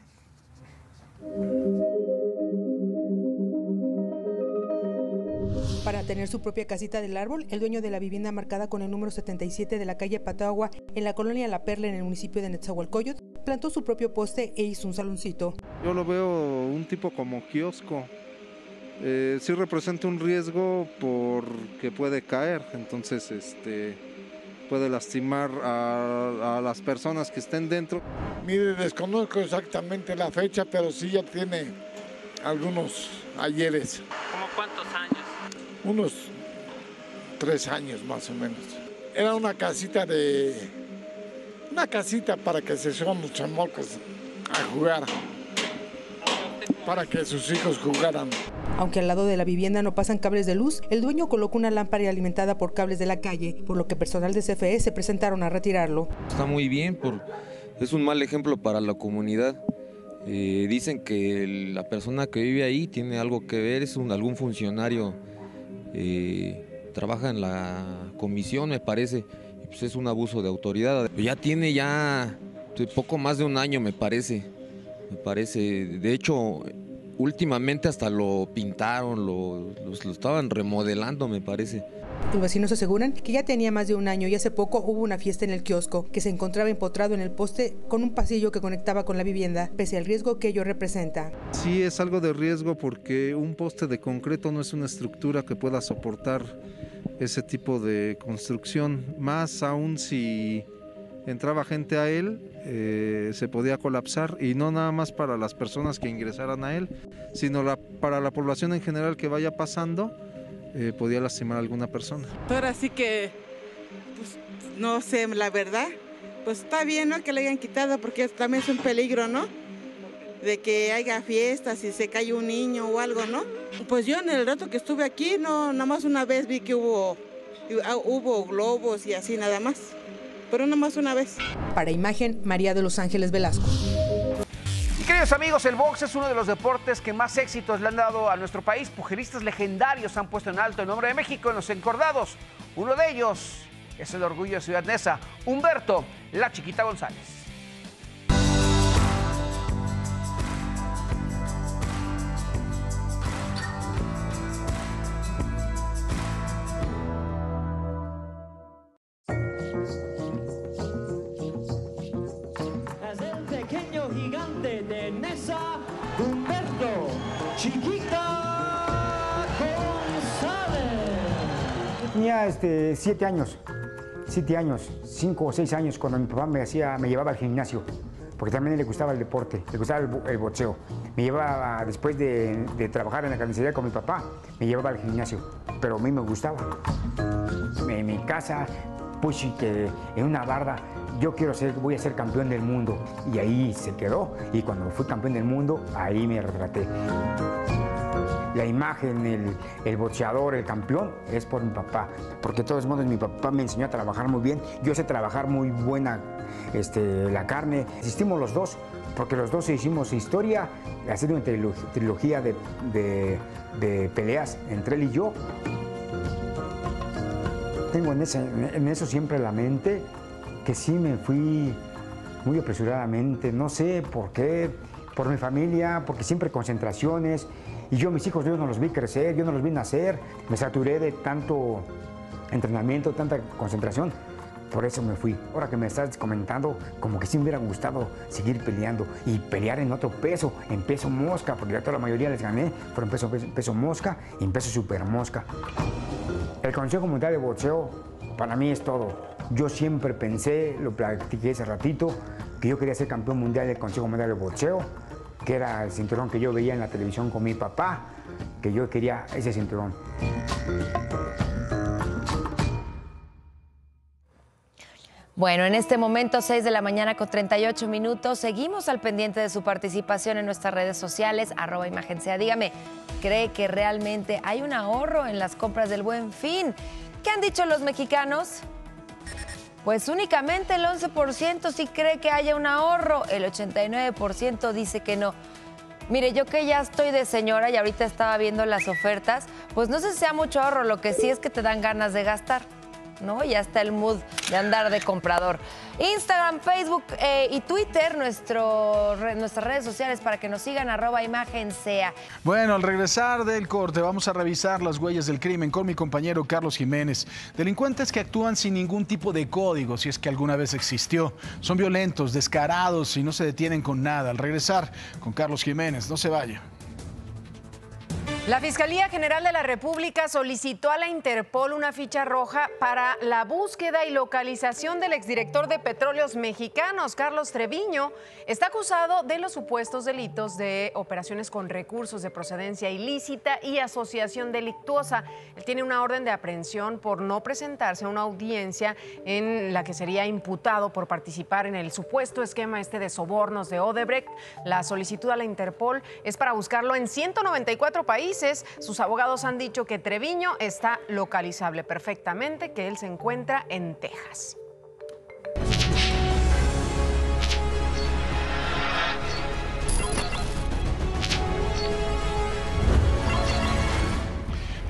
Para tener su propia casita del árbol, el dueño de la vivienda marcada con el número 77 de la calle Patagua, en la colonia La Perla, en el municipio de Nezahualcóyotl, plantó su propio poste e hizo un saloncito. Yo lo veo un tipo como kiosco. Sí representa un riesgo porque puede caer, entonces puede lastimar a las personas que estén dentro. Mire, desconozco exactamente la fecha, pero sí ya tiene algunos ayeres. ¿Cómo cuántos años? Unos 3 años más o menos. Era una casita para que se suban los chamacos a jugar, para que sus hijos jugaran. Aunque al lado de la vivienda no pasan cables de luz, el dueño colocó una lámpara alimentada por cables de la calle, por lo que personal de CFE se presentaron a retirarlo. Está muy bien, es un mal ejemplo para la comunidad. Dicen que la persona que vive ahí tiene algo que ver, es algún funcionario, trabaja en la comisión, me parece, y pues es un abuso de autoridad. Ya tiene poco más de un año, me parece. De hecho, últimamente hasta lo pintaron, lo estaban remodelando, me parece. Los vecinos aseguran que ya tenía más de un año y hace poco hubo una fiesta en el kiosco que se encontraba empotrado en el poste con un pasillo que conectaba con la vivienda, pese al riesgo que ello representa. Sí, es algo de riesgo porque un poste de concreto no es una estructura que pueda soportar ese tipo de construcción, más aún si entraba gente a él, se podía colapsar, y no nada más para las personas que ingresaran a él, sino para la población en general que vaya pasando, podía lastimar a alguna persona. Ahora sí que, pues, no sé, la verdad, pues está bien, ¿no?, que le hayan quitado, porque también es un peligro, ¿no?, de que haya fiestas y se cae un niño o algo, ¿no? Pues yo en el rato que estuve aquí, no, nada más una vez vi que hubo globos y así nada más, pero nada más una vez. Para Imagen, María de los Ángeles Velasco. Y queridos amigos, el box es uno de los deportes que más éxitos le han dado a nuestro país. Pugilistas legendarios han puesto en alto el nombre de México en los encordados. Uno de ellos es el orgullo de Ciudad Neza, Humberto La Chiquita González. Gigante de Neza, Humberto Chiquita González. Tenía 7 años, 5 o 6 años, cuando mi papá me llevaba al gimnasio, porque también le gustaba el deporte, le gustaba el boxeo. Me llevaba, después de trabajar en la carnicería con mi papá, me llevaba al gimnasio, pero a mí me gustaba. En mi casa puse que en una barda, voy a ser campeón del mundo, y ahí se quedó, y cuando fui campeón del mundo, ahí me retraté. La imagen, el boxeador, el campeón, es por mi papá, porque de todos modos mi papá me enseñó a trabajar muy bien, yo sé trabajar muy buena la carne. Existimos los dos, porque los dos hicimos historia, hacer una trilogía de peleas entre él y yo. Tengo en eso siempre la mente, que sí me fui muy apresuradamente, no sé por qué, por mi familia, porque siempre concentraciones, y mis hijos yo no los vi crecer, yo no los vi nacer, me saturé de tanto entrenamiento, tanta concentración, por eso me fui. Ahora que me estás comentando, como que sí me hubiera gustado seguir peleando y pelear en otro peso, en peso mosca, porque a toda la mayoría les gané, fueron peso mosca y en peso super mosca. El Consejo Mundial de Boxeo para mí es todo. Yo siempre pensé, lo platiqué hace ratito, que yo quería ser campeón mundial del Consejo Mundial de Boxeo, que era el cinturón que yo veía en la televisión con mi papá, que yo quería ese cinturón. Bueno, en este momento, 6 de la mañana con 38 minutos, seguimos al pendiente de su participación en nuestras redes sociales, @ImagenSea. Dígame, ¿cree que realmente hay un ahorro en las compras del Buen Fin? ¿Qué han dicho los mexicanos? Pues únicamente el 11% sí cree que haya un ahorro, el 89% dice que no. Mire, yo que ya estoy de señora y ahorita estaba viendo las ofertas, pues no sé si sea mucho ahorro, lo que sí es que te dan ganas de gastar, ¿no? Ya está el mood de andar de comprador. Instagram, Facebook y Twitter, nuestras redes sociales para que nos sigan, @ImagenSea. Bueno, al regresar del corte vamos a revisar las huellas del crimen con mi compañero Carlos Jiménez. Delincuentes que actúan sin ningún tipo de código, si es que alguna vez existió. Son violentos, descarados y no se detienen con nada. Al regresar con Carlos Jiménez, no se vaya. La Fiscalía General de la República solicitó a la Interpol una ficha roja para la búsqueda y localización del exdirector de Petróleos Mexicanos, Carlos Treviño. Está acusado de los supuestos delitos de operaciones con recursos de procedencia ilícita y asociación delictuosa. Él tiene una orden de aprehensión por no presentarse a una audiencia en la que sería imputado por participar en el supuesto esquema de sobornos de Odebrecht. La solicitud a la Interpol es para buscarlo en 194 países. Sus abogados han dicho que Treviño está localizable perfectamente, que él se encuentra en Texas.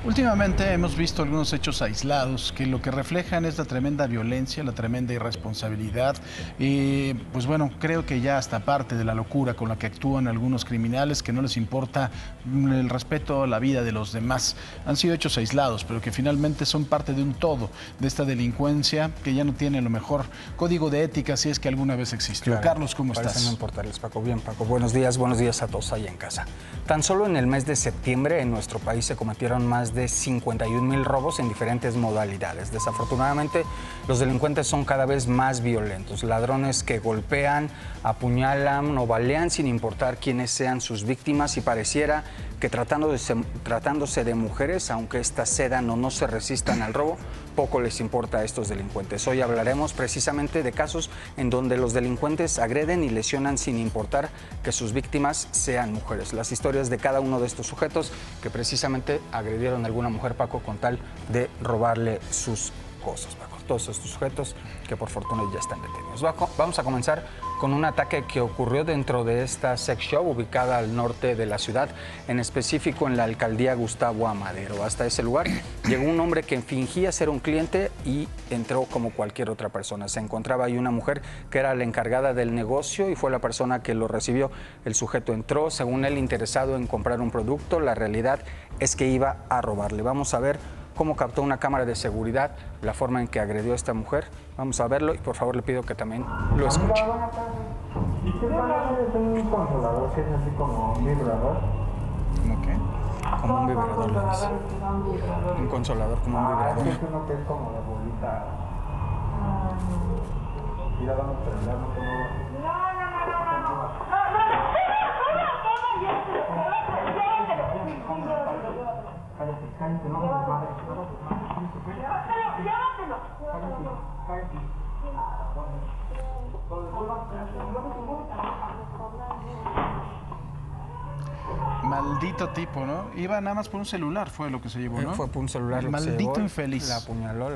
Últimamente hemos visto algunos hechos aislados que lo que reflejan es la tremenda violencia, la tremenda irresponsabilidad y pues bueno, creo que ya hasta parte de la locura con la que actúan algunos criminales que no les importa el respeto a la vida de los demás. Han sido hechos aislados, pero que finalmente son parte de un todo, de esta delincuencia que ya no tiene lo mejor código de ética si es que alguna vez existió. Claro, Carlos, ¿cómo estás? No importarles, Paco. Bien, Paco. Buenos días a todos ahí en casa. Tan solo en el mes de septiembre en nuestro país se cometieron más de 51,000 robos en diferentes modalidades. Desafortunadamente, los delincuentes son cada vez más violentos. Ladrones que golpean, apuñalan o balean sin importar quiénes sean sus víctimas y pareciera que tratándose de mujeres, aunque éstas cedan o no se resistan al robo, poco les importa a estos delincuentes. Hoy hablaremos precisamente de casos en donde los delincuentes agreden y lesionan sin importar que sus víctimas sean mujeres. Las historias de cada uno de estos sujetos que precisamente agredieron a alguna mujer, Paco, con tal de robarle sus cosas, Paco. Todos estos sujetos que por fortuna ya están detenidos. Vamos a comenzar con un ataque que ocurrió dentro de esta sex shop ubicada al norte de la ciudad, en específico en la alcaldía Gustavo Amadero. Hasta ese lugar llegó un hombre que fingía ser un cliente y entró como cualquier otra persona. Se encontraba ahí una mujer que era la encargada del negocio y fue la persona que lo recibió. El sujeto entró, según él, interesado en comprar un producto. La realidad es que iba a robarle. Vamos a ver cómo captó una cámara de seguridad la forma en que agredió a esta mujer. Vamos a verlo y por favor le pido que también lo escuche. ¿Es un consolador que es así como un vibrador? ¿Cómo qué? Como un vibrador, le dice. Un consolador como un vibrador. Es uno que es como de bolita. Mira, vamos a prenderlo como... Cállate, no me desmadres. Maldito tipo, ¿no? Iba nada más por un celular, fue lo que se llevó, ¿no? Fue por un celular. El maldito infeliz. La apuñaló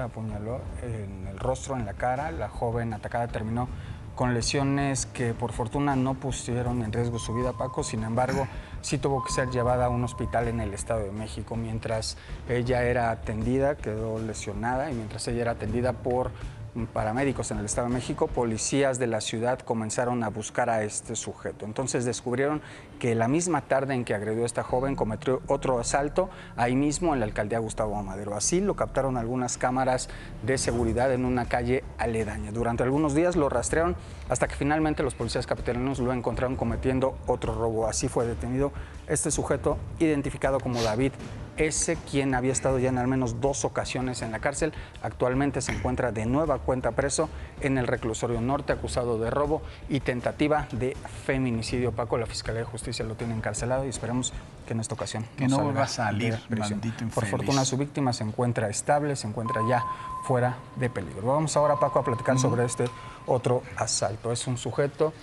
en el rostro, en la cara. La joven atacada terminó con lesiones que por fortuna no pusieron en riesgo su vida, Paco. Sin embargo, sí tuvo que ser llevada a un hospital en el Estado de México. Mientras ella era atendida, quedó lesionada, y mientras ella era atendida por paramédicos en el Estado de México, policías de la ciudad comenzaron a buscar a este sujeto. Entonces descubrieron que la misma tarde en que agredió a esta joven cometió otro asalto ahí mismo en la alcaldía Gustavo Amadero. Así lo captaron algunas cámaras de seguridad en una calle aledaña. Durante algunos días lo rastrearon hasta que finalmente los policías capitalinos lo encontraron cometiendo otro robo. Así fue detenido este sujeto, identificado como David S., quien había estado ya en al menos 2 ocasiones en la cárcel. Actualmente se encuentra de nueva cuenta preso en el reclusorio norte, acusado de robo y tentativa de feminicidio. Paco, la Fiscalía de Justicia Justicia lo tiene encarcelado y esperemos que en esta ocasión que no vuelva a salir, maldito infeliz. Por fortuna su víctima se encuentra estable, se encuentra ya fuera de peligro. Vamos ahora, Paco, a platicar sobre este otro asalto. Es un sujeto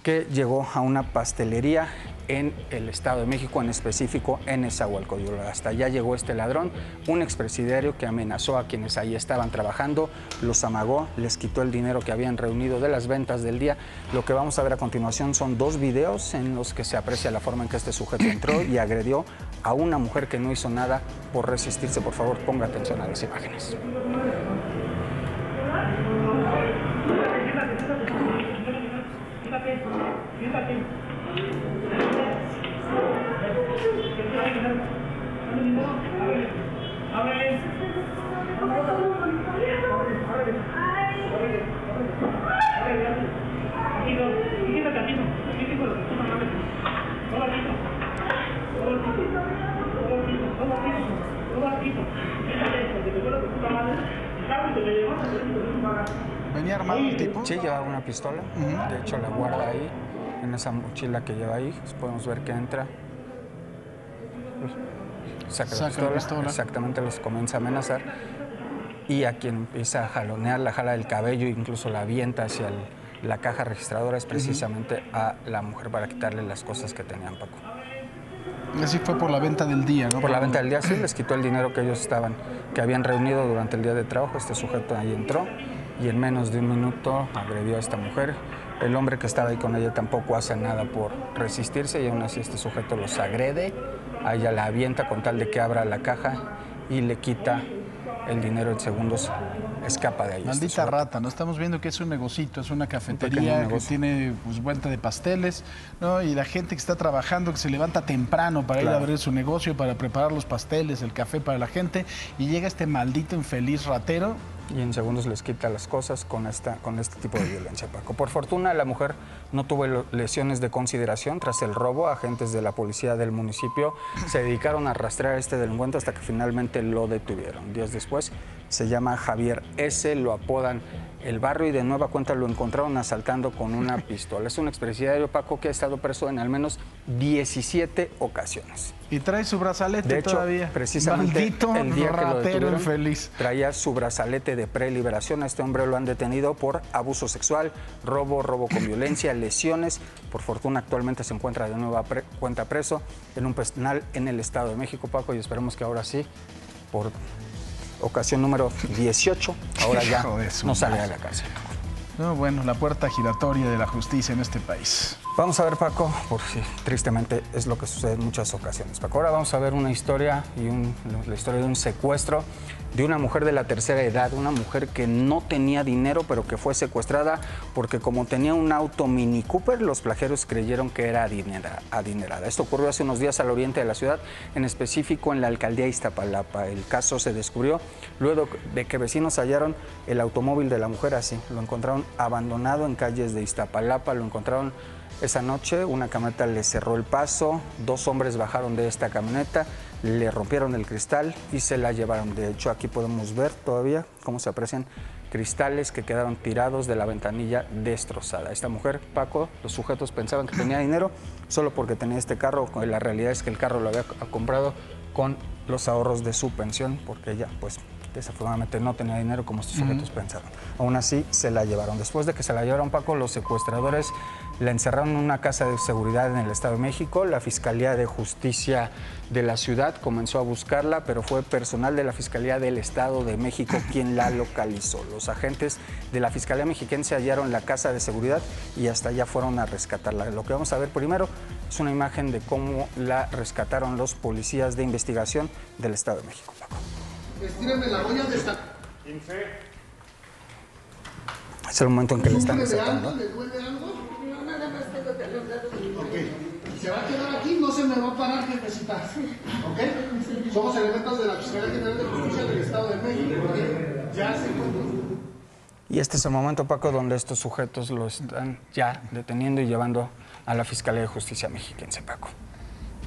que llegó a una pastelería en el Estado de México, en específico en Nezahualcóyotl. Hasta allá llegó este ladrón, un expresidiario que amenazó a quienes ahí estaban trabajando, los amagó, les quitó el dinero que habían reunido de las ventas del día. Lo que vamos a ver a continuación son 2 videos en los que se aprecia la forma en que este sujeto entró y agredió a una mujer que no hizo nada por resistirse. Por favor, ponga atención a las imágenes. ¿Venía armado el tipo? Sí, llevaba una pistola. De hecho, la guarda ahí, en esa mochila que lleva ahí. Podemos ver que entra. Saca la pistola. Exactamente, los comienza a amenazar. Y a quien empieza a jalonear, la jala del cabello, incluso la avienta hacia la caja registradora, es precisamente a la mujer para quitarle las cosas que tenían, Paco. Y así fue por la venta del día, ¿no? Por la venta del día, sí, les quitó el dinero que ellos que habían reunido durante el día de trabajo. Este sujeto ahí entró y en menos de un minuto agredió a esta mujer. El hombre que estaba ahí con ella tampoco hace nada por resistirse y aún así este sujeto los agrede. A ella la avienta con tal de que abra la caja y le quita el dinero en segundos, escapa de ahí. Maldita rata, ¿no? Estamos viendo que es un negocito, es una cafetería que tiene pues, venta de pasteles, ¿no? Y la gente que está trabajando, que se levanta temprano para ir a abrir su negocio, para preparar los pasteles, el café para la gente, y llega este maldito infeliz ratero. Y en segundos les quita las cosas con este tipo de violencia, Paco. Por fortuna, la mujer no tuvo lesiones de consideración tras el robo. Agentes de la policía del municipio se dedicaron a rastrear a este delincuente hasta que finalmente lo detuvieron. Días después, se llama Javier S., lo apodan El Barrio y de nueva cuenta lo encontraron asaltando con una pistola. Es un expresidiario, Paco, que ha estado preso en al menos 17 ocasiones. Y trae su brazalete de hecho, todavía. Precisamente maldito el día que lo detuvieron, infeliz. Traía su brazalete de preliberación. A este hombre lo han detenido por abuso sexual, robo con violencia, lesiones. Por fortuna actualmente se encuentra de nueva cuenta preso en un penal en el Estado de México, Paco, y esperemos que ahora sí, por ocasión número 18, ahora ya no salga de la cárcel. No, bueno, la puerta giratoria de la justicia en este país. Vamos a ver, Paco, porque tristemente es lo que sucede en muchas ocasiones. Paco, ahora vamos a ver una historia la historia de un secuestro de una mujer de la tercera edad, una mujer que no tenía dinero, pero que fue secuestrada porque como tenía un auto Mini Cooper, los plagiarios creyeron que era adinerada. Esto ocurrió hace unos días al oriente de la ciudad, en específico en la alcaldía de Iztapalapa. El caso se descubrió luego de que vecinos hallaron el automóvil de la mujer así. Lo encontraron abandonado en calles de Iztapalapa, lo encontraron esa noche, una camioneta le cerró el paso, 2 hombres bajaron de esta camioneta, le rompieron el cristal y se la llevaron. De hecho, aquí podemos ver todavía cómo se aprecian cristales que quedaron tirados de la ventanilla destrozada. Esta mujer, Paco, los sujetos pensaban que tenía dinero solo porque tenía este carro. La realidad es que el carro lo había comprado con los ahorros de su pensión, porque ella, pues, desafortunadamente no tenía dinero como estos sujetos pensaban. Aún así, se la llevaron. Después de que se la llevaron, Paco, los secuestradores la encerraron en una casa de seguridad en el Estado de México. La Fiscalía de Justicia de la ciudad comenzó a buscarla, pero fue personal de la Fiscalía del Estado de México quien la localizó. Los agentes de la Fiscalía mexiquense hallaron la casa de seguridad y hasta allá fueron a rescatarla. Lo que vamos a ver primero es una imagen de cómo la rescataron los policías de investigación del Estado de México, Paco. Estíreme la roya de esta. 15. Es el momento en que le están rescatando. ¿Le duele algo? No, nada más tengo calor. Ok. Se va a quedar aquí, no se me va a parar, jefecita. ¿Ok? Somos elementos de la Fiscalía General de Justicia del Estado de México. ¿Ok? Ya se encontró. Y este es el momento, Paco, donde estos sujetos lo están ya deteniendo y llevando a la Fiscalía de Justicia mexiquense, Paco.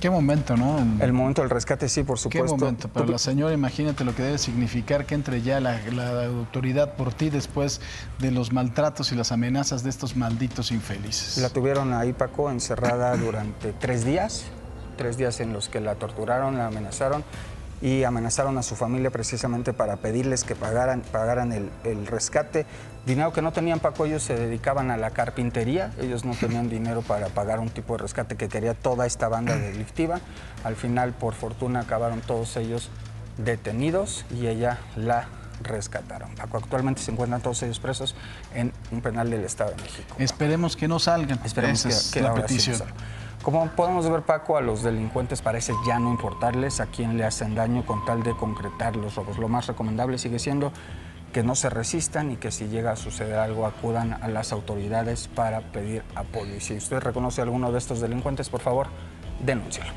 Qué momento, ¿no? El momento del rescate, sí, por supuesto. Qué momento. Para la señora, imagínate lo que debe significar que entre ya la autoridad por ti después de los maltratos y las amenazas de estos malditos infelices. La tuvieron ahí, Paco, encerrada durante 3 días. 3 días en los que la torturaron, la amenazaron y amenazaron a su familia precisamente para pedirles que pagaran el rescate. Dinero que no tenían, Paco, ellos se dedicaban a la carpintería, ellos no tenían dinero para pagar un tipo de rescate que quería toda esta banda delictiva. Al final, por fortuna, acabaron todos ellos detenidos y ella la rescataron. Paco, actualmente se encuentran todos ellos presos en un penal del Estado de México. Esperemos que no salgan. Esperemos Esa que es la ahora sí petición. no salgan. Como podemos ver, Paco, a los delincuentes parece ya no importarles a quién le hacen daño con tal de concretar los robos. Lo más recomendable sigue siendo que no se resistan y que si llega a suceder algo acudan a las autoridades para pedir apoyo. Y si usted reconoce a alguno de estos delincuentes, por favor, denúncialo.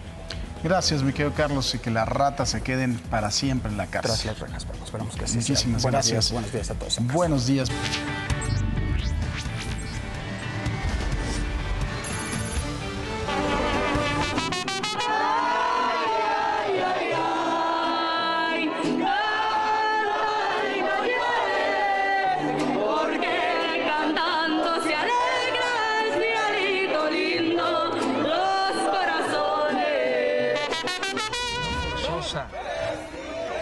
Gracias, mi querido Carlos, y que las ratas se queden para siempre en la cárcel. Tras las rejas, Paco. Esperamos que así sea. Muchísimas gracias. Buenos días a todos. Buenos días.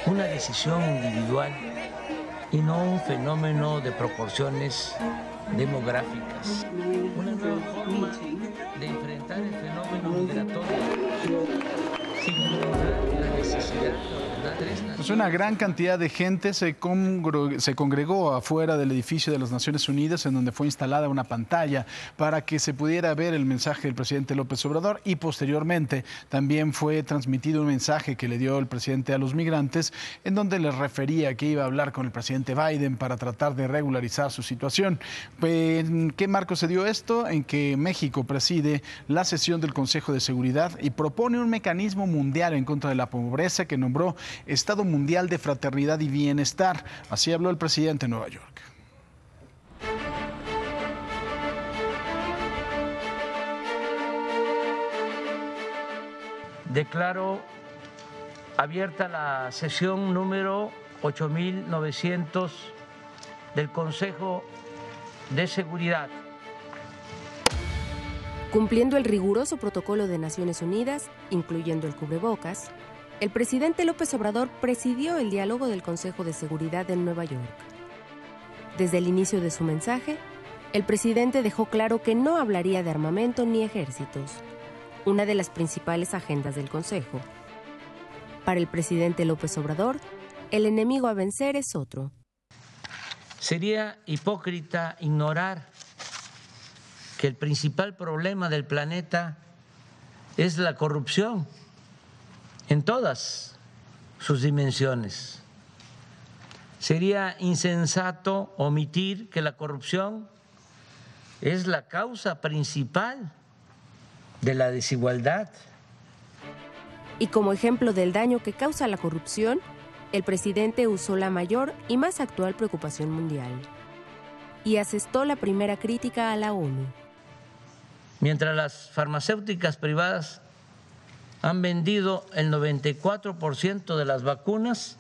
Una decisión individual y no un fenómeno de proporciones demográficas. Una nueva forma de enfrentar el fenómeno migratorio sin ignorar la necesidad de ordenar tres naciones. Pues una gran cantidad de gente se congregó afuera del edificio de las Naciones Unidas, en donde fue instalada una pantalla para que se pudiera ver el mensaje del presidente López Obrador, y posteriormente también fue transmitido un mensaje que le dio el presidente a los migrantes, en donde les refería que iba a hablar con el presidente Biden para tratar de regularizar su situación. ¿En qué marco se dio esto? En que México preside la sesión del Consejo de Seguridad y propone un mecanismo mundial en contra de la pobreza que nombró Estado Mundial de Fraternidad y Bienestar. Así habló el presidente en Nueva York. Declaro abierta la sesión número 8.900 del Consejo de Seguridad. Cumpliendo el riguroso protocolo de Naciones Unidas, incluyendo el cubrebocas, el presidente López Obrador presidió el diálogo del Consejo de Seguridad en Nueva York. Desde el inicio de su mensaje, el presidente dejó claro que no hablaría de armamento ni ejércitos, una de las principales agendas del Consejo. Para el presidente López Obrador, el enemigo a vencer es otro. Sería hipócrita ignorar que el principal problema del planeta es la corrupción en todas sus dimensiones. Sería insensato omitir que la corrupción es la causa principal de la desigualdad. Y como ejemplo del daño que causa la corrupción, el presidente usó la mayor y más actual preocupación mundial y asestó la primera crítica a la ONU. Mientras las farmacéuticas privadas han vendido el 94% de las vacunas,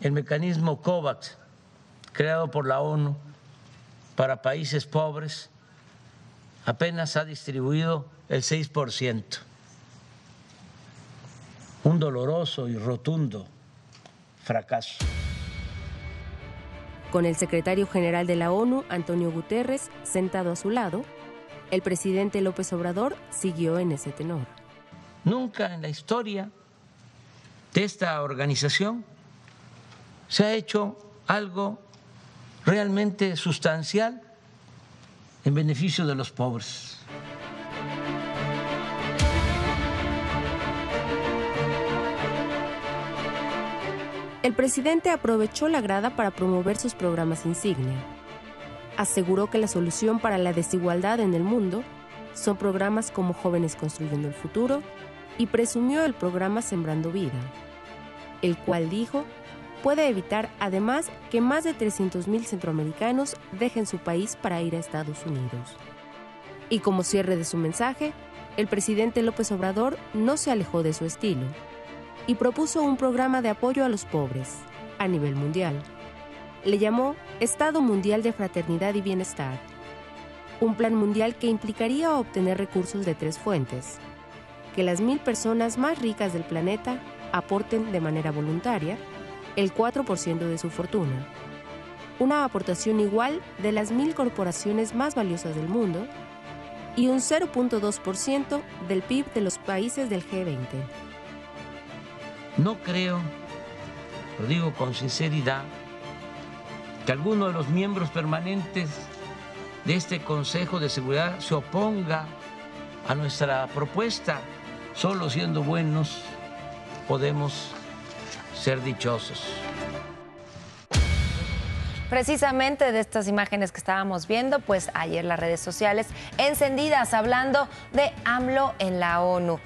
el mecanismo COVAX, creado por la ONU para países pobres, apenas ha distribuido el 6%. Un doloroso y rotundo fracaso. Con el secretario general de la ONU, Antonio Guterres, sentado a su lado, el presidente López Obrador siguió en ese tenor. Nunca en la historia de esta organización se ha hecho algo realmente sustancial en beneficio de los pobres. El presidente aprovechó la grada para promover sus programas insignia. Aseguró que la solución para la desigualdad en el mundo son programas como Jóvenes Construyendo el Futuro y presumió el programa Sembrando Vida, el cual dijo puede evitar además que más de 300,000 centroamericanos dejen su país para ir a Estados Unidos. Y como cierre de su mensaje, el presidente López Obrador no se alejó de su estilo y propuso un programa de apoyo a los pobres a nivel mundial. Le llamó Estado Mundial de Fraternidad y Bienestar, un plan mundial que implicaría obtener recursos de 3 fuentes: que las 1000 personas más ricas del planeta aporten de manera voluntaria el 4% de su fortuna, una aportación igual de las 1000 corporaciones más valiosas del mundo y un 0.2% del PIB de los países del G20. No creo, lo digo con sinceridad, que alguno de los miembros permanentes de este Consejo de Seguridad se oponga a nuestra propuesta. Solo siendo buenos podemos ser dichosos. Precisamente de estas imágenes que estábamos viendo, pues ayer las redes sociales encendidas hablando de AMLO en la ONU.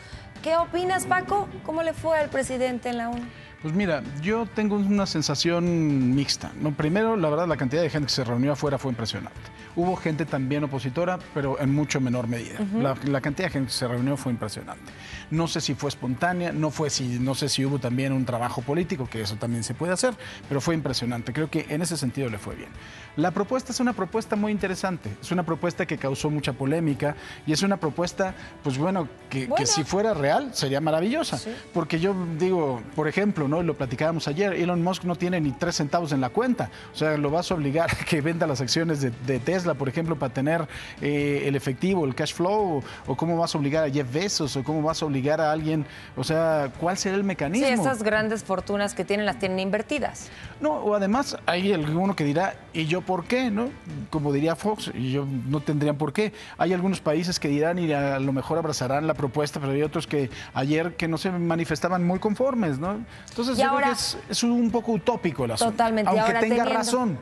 ¿Qué opinas, Paco? ¿Cómo le fue al presidente en la ONU? Pues mira, yo tengo una sensación mixta, ¿no? Primero, la verdad, la cantidad de gente que se reunió afuera fue impresionante. Hubo gente también opositora, pero en mucho menor medida. La cantidad de gente que se reunió fue impresionante. No sé si fue espontánea, no sé si hubo también un trabajo político, que eso también se puede hacer, pero fue impresionante. Creo que en ese sentido le fue bien. La propuesta es una propuesta muy interesante, es una propuesta que causó mucha polémica y es una propuesta, pues bueno, que si fuera real sería maravillosa. Sí. Porque yo digo, por ejemplo, ¿no? Lo platicábamos ayer, Elon Musk no tiene ni 3 centavos en la cuenta. O sea, lo vas a obligar a que venda las acciones de Tesla, por ejemplo, para tener el efectivo, el cash flow, o cómo vas a obligar a Jeff Bezos, o cómo vas a obligar a alguien, o sea, ¿cuál será el mecanismo? Sí, esas grandes fortunas que tienen las tienen invertidas. No, o además hay alguno que dirá, ¿y yo por qué? ¿No? Como diría Fox, y yo no tendrían por qué. Hay algunos países que dirán y a lo mejor abrazarán la propuesta, pero hay otros que ayer que no se manifestaban muy conformes, ¿no? Entonces yo creo que es un poco utópico el asunto. Totalmente. Aunque ahora, tenga razón.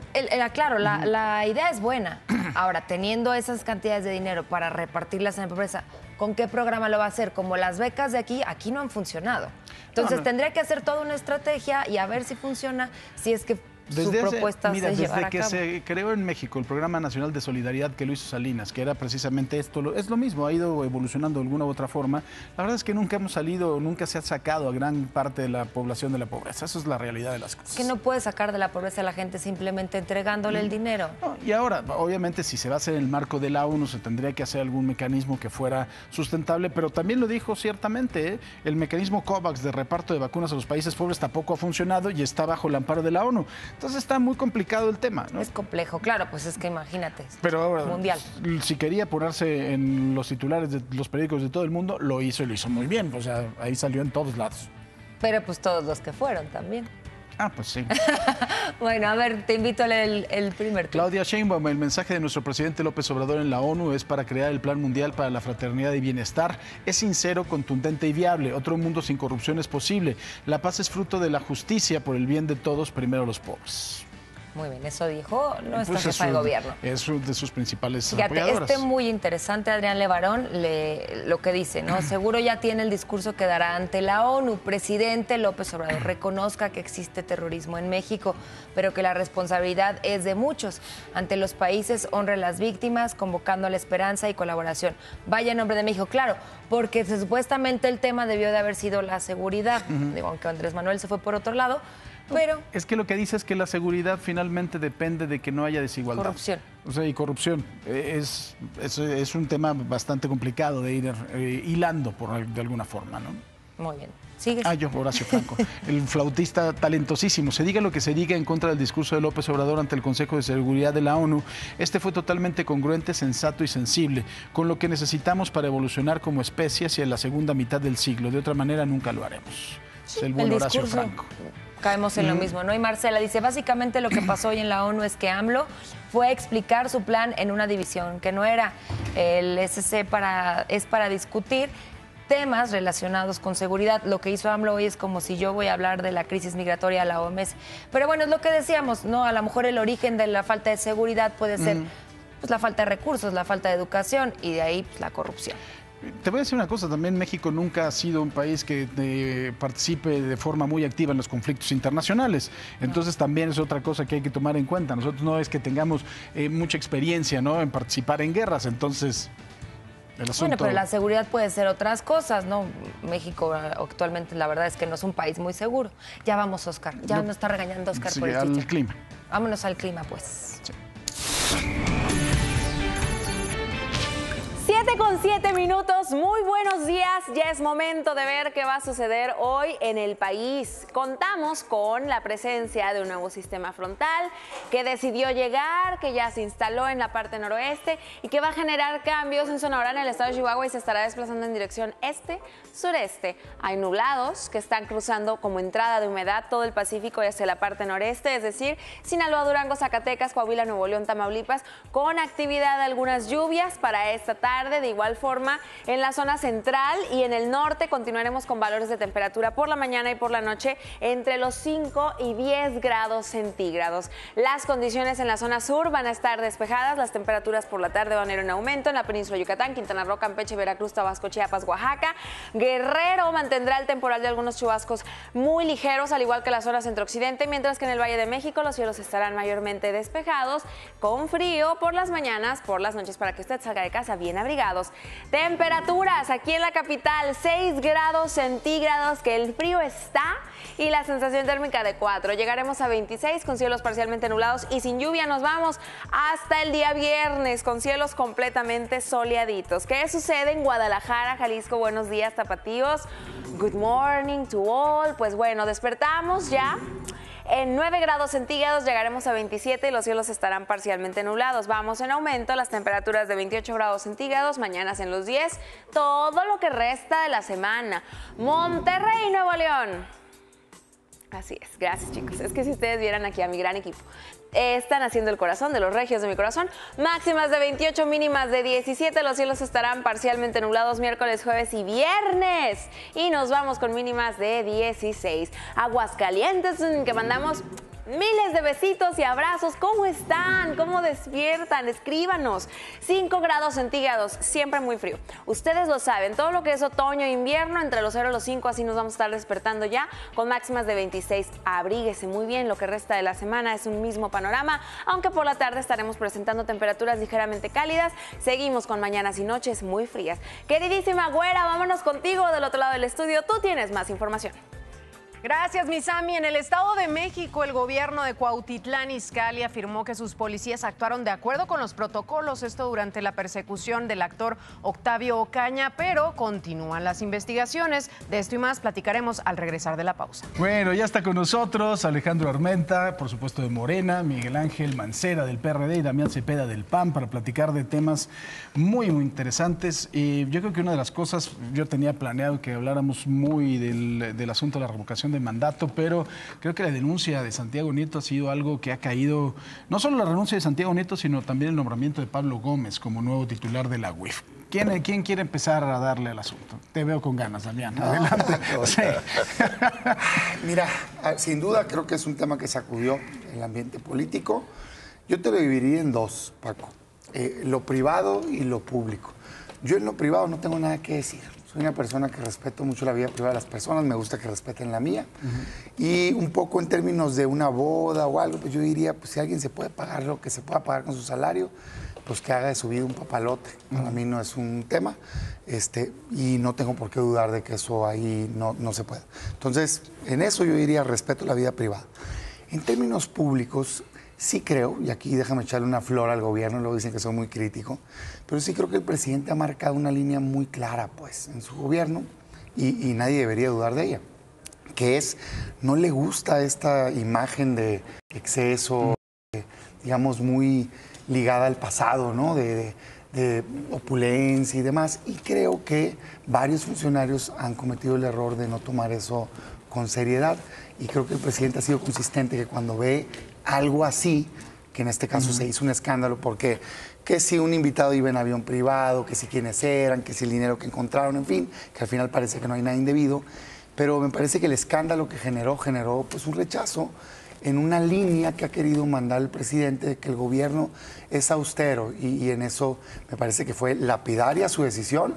Claro, la idea es buena. Ahora, teniendo esas cantidades de dinero para repartirlas en la pobreza, ¿con qué programa lo va a hacer? Como las becas de aquí no han funcionado. Entonces tendría que hacer toda una estrategia y a ver si funciona, si es que su propuesta se llevará a cabo. Desde que se creó en México el Programa Nacional de Solidaridad que lo hizo Salinas, que era precisamente esto, es lo mismo, ha ido evolucionando de alguna u otra forma. La verdad es que nunca se ha sacado a gran parte de la población de la pobreza. Esa es la realidad de las cosas. Es que no puede sacar de la pobreza a la gente simplemente entregándole el dinero. No, y ahora, obviamente, si se va a hacer en el marco de la ONU, se tendría que hacer algún mecanismo que fuera sustentable, pero también lo dijo ciertamente, el mecanismo COVAX de reparto de vacunas a los países pobres tampoco ha funcionado y está bajo el amparo de la ONU. Entonces está muy complicado el tema, ¿no? Es complejo, claro, pues es que imagínate. Pero ahora, mundial. Si quería ponerse en los titulares de los periódicos de todo el mundo, lo hizo y lo hizo muy bien. O sea, ahí salió en todos lados. Pero pues todos los que fueron también. Ah, pues sí. Bueno, a ver, te invito a leer el primer tweet. Claudia Sheinbaum, el mensaje de nuestro presidente López Obrador en la ONU es para crear el Plan Mundial para la Fraternidad y Bienestar. Es sincero, contundente y viable. Otro mundo sin corrupción es posible. La paz es fruto de la justicia por el bien de todos, primero los pobres. Muy bien, eso dijo nuestra jefa de gobierno. Es uno de sus principales Fíjate, apoyadoras. Muy interesante, Adrián Levarón, lo que dice, ¿no? Seguro ya tiene el discurso que dará ante la ONU. Presidente López Obrador, reconozca que existe terrorismo en México, pero que la responsabilidad es de muchos. Ante los países, honre a las víctimas, convocando a la esperanza y colaboración. Vaya en nombre de México, claro, porque supuestamente el tema debió de haber sido la seguridad. Digo, aunque Andrés Manuel se fue por otro lado. Pero es que lo que dice es que la seguridad finalmente depende de que no haya desigualdad. Corrupción. O sea, y corrupción. Es un tema bastante complicado de ir hilando de alguna forma, ¿no? Muy bien. ¿Sigues? Yo, Horacio Franco, el flautista talentosísimo. Se diga lo que se diga en contra del discurso de López Obrador ante el Consejo de Seguridad de la ONU, este fue totalmente congruente, sensato y sensible, con lo que necesitamos para evolucionar como especie hacia la segunda mitad del siglo. De otra manera, nunca lo haremos. Sí, es el buen Horacio Franco. Caemos en lo mismo, ¿no? Y Marcela dice, básicamente lo que pasó hoy en la ONU es que AMLO fue a explicar su plan en una división, que no era el SC es para discutir temas relacionados con seguridad. Lo que hizo AMLO hoy es como si yo voy a hablar de la crisis migratoria a la OMS. Pero bueno, es lo que decíamos, ¿no? A lo mejor el origen de la falta de seguridad puede ser pues, la falta de recursos, la falta de educación y de ahí pues, la corrupción. Te voy a decir una cosa, también México nunca ha sido un país que participe de forma muy activa en los conflictos internacionales. Entonces también es otra cosa que hay que tomar en cuenta. Nosotros no es que tengamos mucha experiencia, ¿no?, en participar en guerras, entonces El asunto... Bueno, pero la seguridad puede ser otras cosas, ¿no? México actualmente la verdad es que no es un país muy seguro. Ya vamos, Oscar. Ya nos está regañando Oscar Sí, por el al chiste. clima. Vámonos al clima, pues. Sí. 7:07. Muy buenos días. Ya es momento de ver qué va a suceder hoy en el país. Contamos con la presencia de un nuevo sistema frontal que decidió llegar, que ya se instaló en la parte noroeste y que va a generar cambios en Sonora, en el estado de Chihuahua, y se estará desplazando en dirección este-sureste. Hay nublados que están cruzando como entrada de humedad todo el Pacífico y hacia la parte noreste, es decir, Sinaloa, Durango, Zacatecas, Coahuila, Nuevo León, Tamaulipas, con actividad de algunas lluvias para esta tarde. De igual forma, en la zona central y en el norte continuaremos con valores de temperatura por la mañana y por la noche entre los 5 y 10 grados centígrados. Las condiciones en la zona sur van a estar despejadas, las temperaturas por la tarde van a ir en aumento en la península de Yucatán, Quintana Roo, Campeche, Veracruz, Tabasco, Chiapas, Oaxaca. Guerrero mantendrá el temporal de algunos chubascos muy ligeros, al igual que la zona centro-occidente, mientras que en el Valle de México los cielos estarán mayormente despejados, con frío por las mañanas, por las noches, para que usted salga de casa bien abrigados. Temperaturas aquí en la capital, 6 grados centígrados, que el frío está, y la sensación térmica de 4. Llegaremos a 26 con cielos parcialmente nublados y sin lluvia. Nos vamos hasta el día viernes con cielos completamente soleaditos. ¿Qué sucede en Guadalajara, Jalisco? Buenos días, tapatíos. Good morning to all. Pues bueno, despertamos ya. En 9 grados centígrados llegaremos a 27 y los cielos estarán parcialmente nublados. Vamos en aumento, las temperaturas de 28 grados centígrados, mañanas en los 10, todo lo que resta de la semana. Monterrey, Nuevo León. Así es, gracias chicos. Es que si ustedes vieran aquí a mi gran equipo, están haciendo el corazón de los regios de mi corazón. Máximas de 28, mínimas de 17. Los cielos estarán parcialmente nublados miércoles, jueves y viernes. Y nos vamos con mínimas de 16. Aguascalientes, que mandamos miles de besitos y abrazos. ¿Cómo están? ¿Cómo despiertan? Escríbanos. 5 grados centígrados, siempre muy frío. Ustedes lo saben, todo lo que es otoño e invierno, entre los 0 y los 5, así nos vamos a estar despertando ya, con máximas de 26. Abríguese muy bien, lo que resta de la semana es un mismo panorama, aunque por la tarde estaremos presentando temperaturas ligeramente cálidas. Seguimos con mañanas y noches muy frías. Queridísima güera, vámonos contigo del otro lado del estudio. Tú tienes más información. Gracias, Misami. En el Estado de México, el gobierno de Cuautitlán Izcalli afirmó que sus policías actuaron de acuerdo con los protocolos, esto durante la persecución del actor Octavio Ocaña, pero continúan las investigaciones. De esto y más platicaremos al regresar de la pausa. Bueno, ya está con nosotros Alejandro Armenta, por supuesto de Morena, Miguel Ángel Mancera del PRD y Damián Cepeda del PAN, para platicar de temas muy, muy interesantes. Y yo creo que una de las cosas, yo tenía planeado que habláramos muy del asunto de la revocación de mandato, pero creo que la denuncia de Santiago Nieto ha sido algo que ha caído, no solo la renuncia de Santiago Nieto, sino también el nombramiento de Pablo Gómez como nuevo titular de la UIF. ¿Quién quiere empezar a darle al asunto? Te veo con ganas, Damián. Adelante. Sí. Mira, sin duda creo que es un tema que sacudió el ambiente político. Yo te lo dividiría en dos, Paco. Lo privado y lo público. Yo en lo privado no tengo nada que decir. Soy una persona que respeto mucho la vida privada de las personas, me gusta que respeten la mía. Y un poco en términos de una boda o algo, pues yo diría, pues si alguien se puede pagar lo que se pueda pagar con su salario, pues que haga de su vida un papalote. Para mí no es un tema, y no tengo por qué dudar de que eso ahí no se pueda. Entonces, en eso yo diría respeto la vida privada. En términos públicos, sí creo, y aquí déjame echarle una flor al gobierno, luego dicen que soy muy crítico, pero sí creo que el presidente ha marcado una línea muy clara, pues, en su gobierno, y nadie debería dudar de ella, que es, no le gusta esta imagen de exceso, digamos, muy ligada al pasado, ¿no? De opulencia y demás, y creo que varios funcionarios han cometido el error de no tomar eso con seriedad, y creo que el presidente ha sido consistente, que cuando ve algo así, que en este caso se hizo un escándalo, porque que si un invitado iba en avión privado, que si quiénes eran, que si el dinero que encontraron, en fin, que al final parece que no hay nada indebido, pero me parece que el escándalo que generó pues un rechazo en una línea que ha querido mandar el presidente, de que el gobierno es austero, y en eso me parece que fue lapidaria su decisión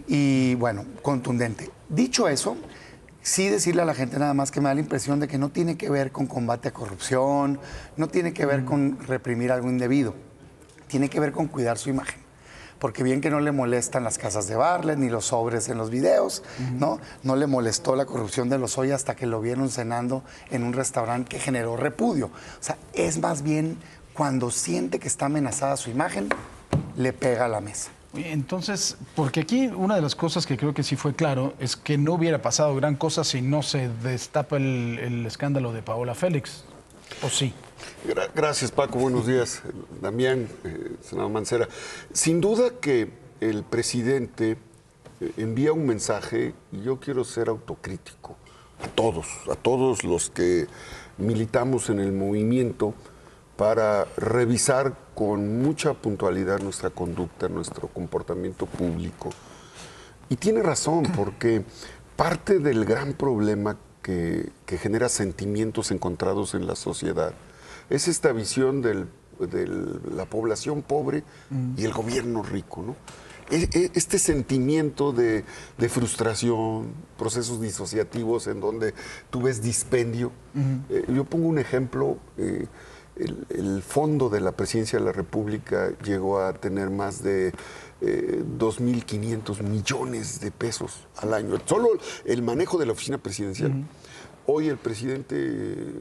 y, bueno, contundente. Dicho eso, sí decirle a la gente nada más que me da la impresión de que no tiene que ver con combate a corrupción, no tiene que ver con reprimir algo indebido, tiene que ver con cuidar su imagen. porque bien que no le molestan las casas de Bartlett ni los sobres en los videos, ¿no? No le molestó la corrupción de Lozoya hasta que lo vieron cenando en un restaurante que generó repudio. O sea, es más bien cuando siente que está amenazada su imagen, le pega a la mesa. Entonces, porque aquí una de las cosas que creo que sí fue claro es que no hubiera pasado gran cosa si no se destapa el escándalo de Paola Félix, ¿o sí? Gracias, Paco. Buenos días, Damián, senador Mancera. Sin duda que el presidente envía un mensaje, y yo quiero ser autocrítico, a todos los que militamos en el movimiento, para revisar con mucha puntualidad nuestra conducta, nuestro comportamiento público. Y tiene razón, porque parte del gran problema que genera sentimientos encontrados en la sociedad es esta visión de la población pobre y el gobierno rico, ¿no? Este sentimiento de frustración, procesos disociativos en donde tú ves dispendio. Yo pongo un ejemplo. El fondo de la Presidencia de la República llegó a tener más de 2.500 millones de pesos al año. Solo el manejo de la oficina presidencial. Hoy el presidente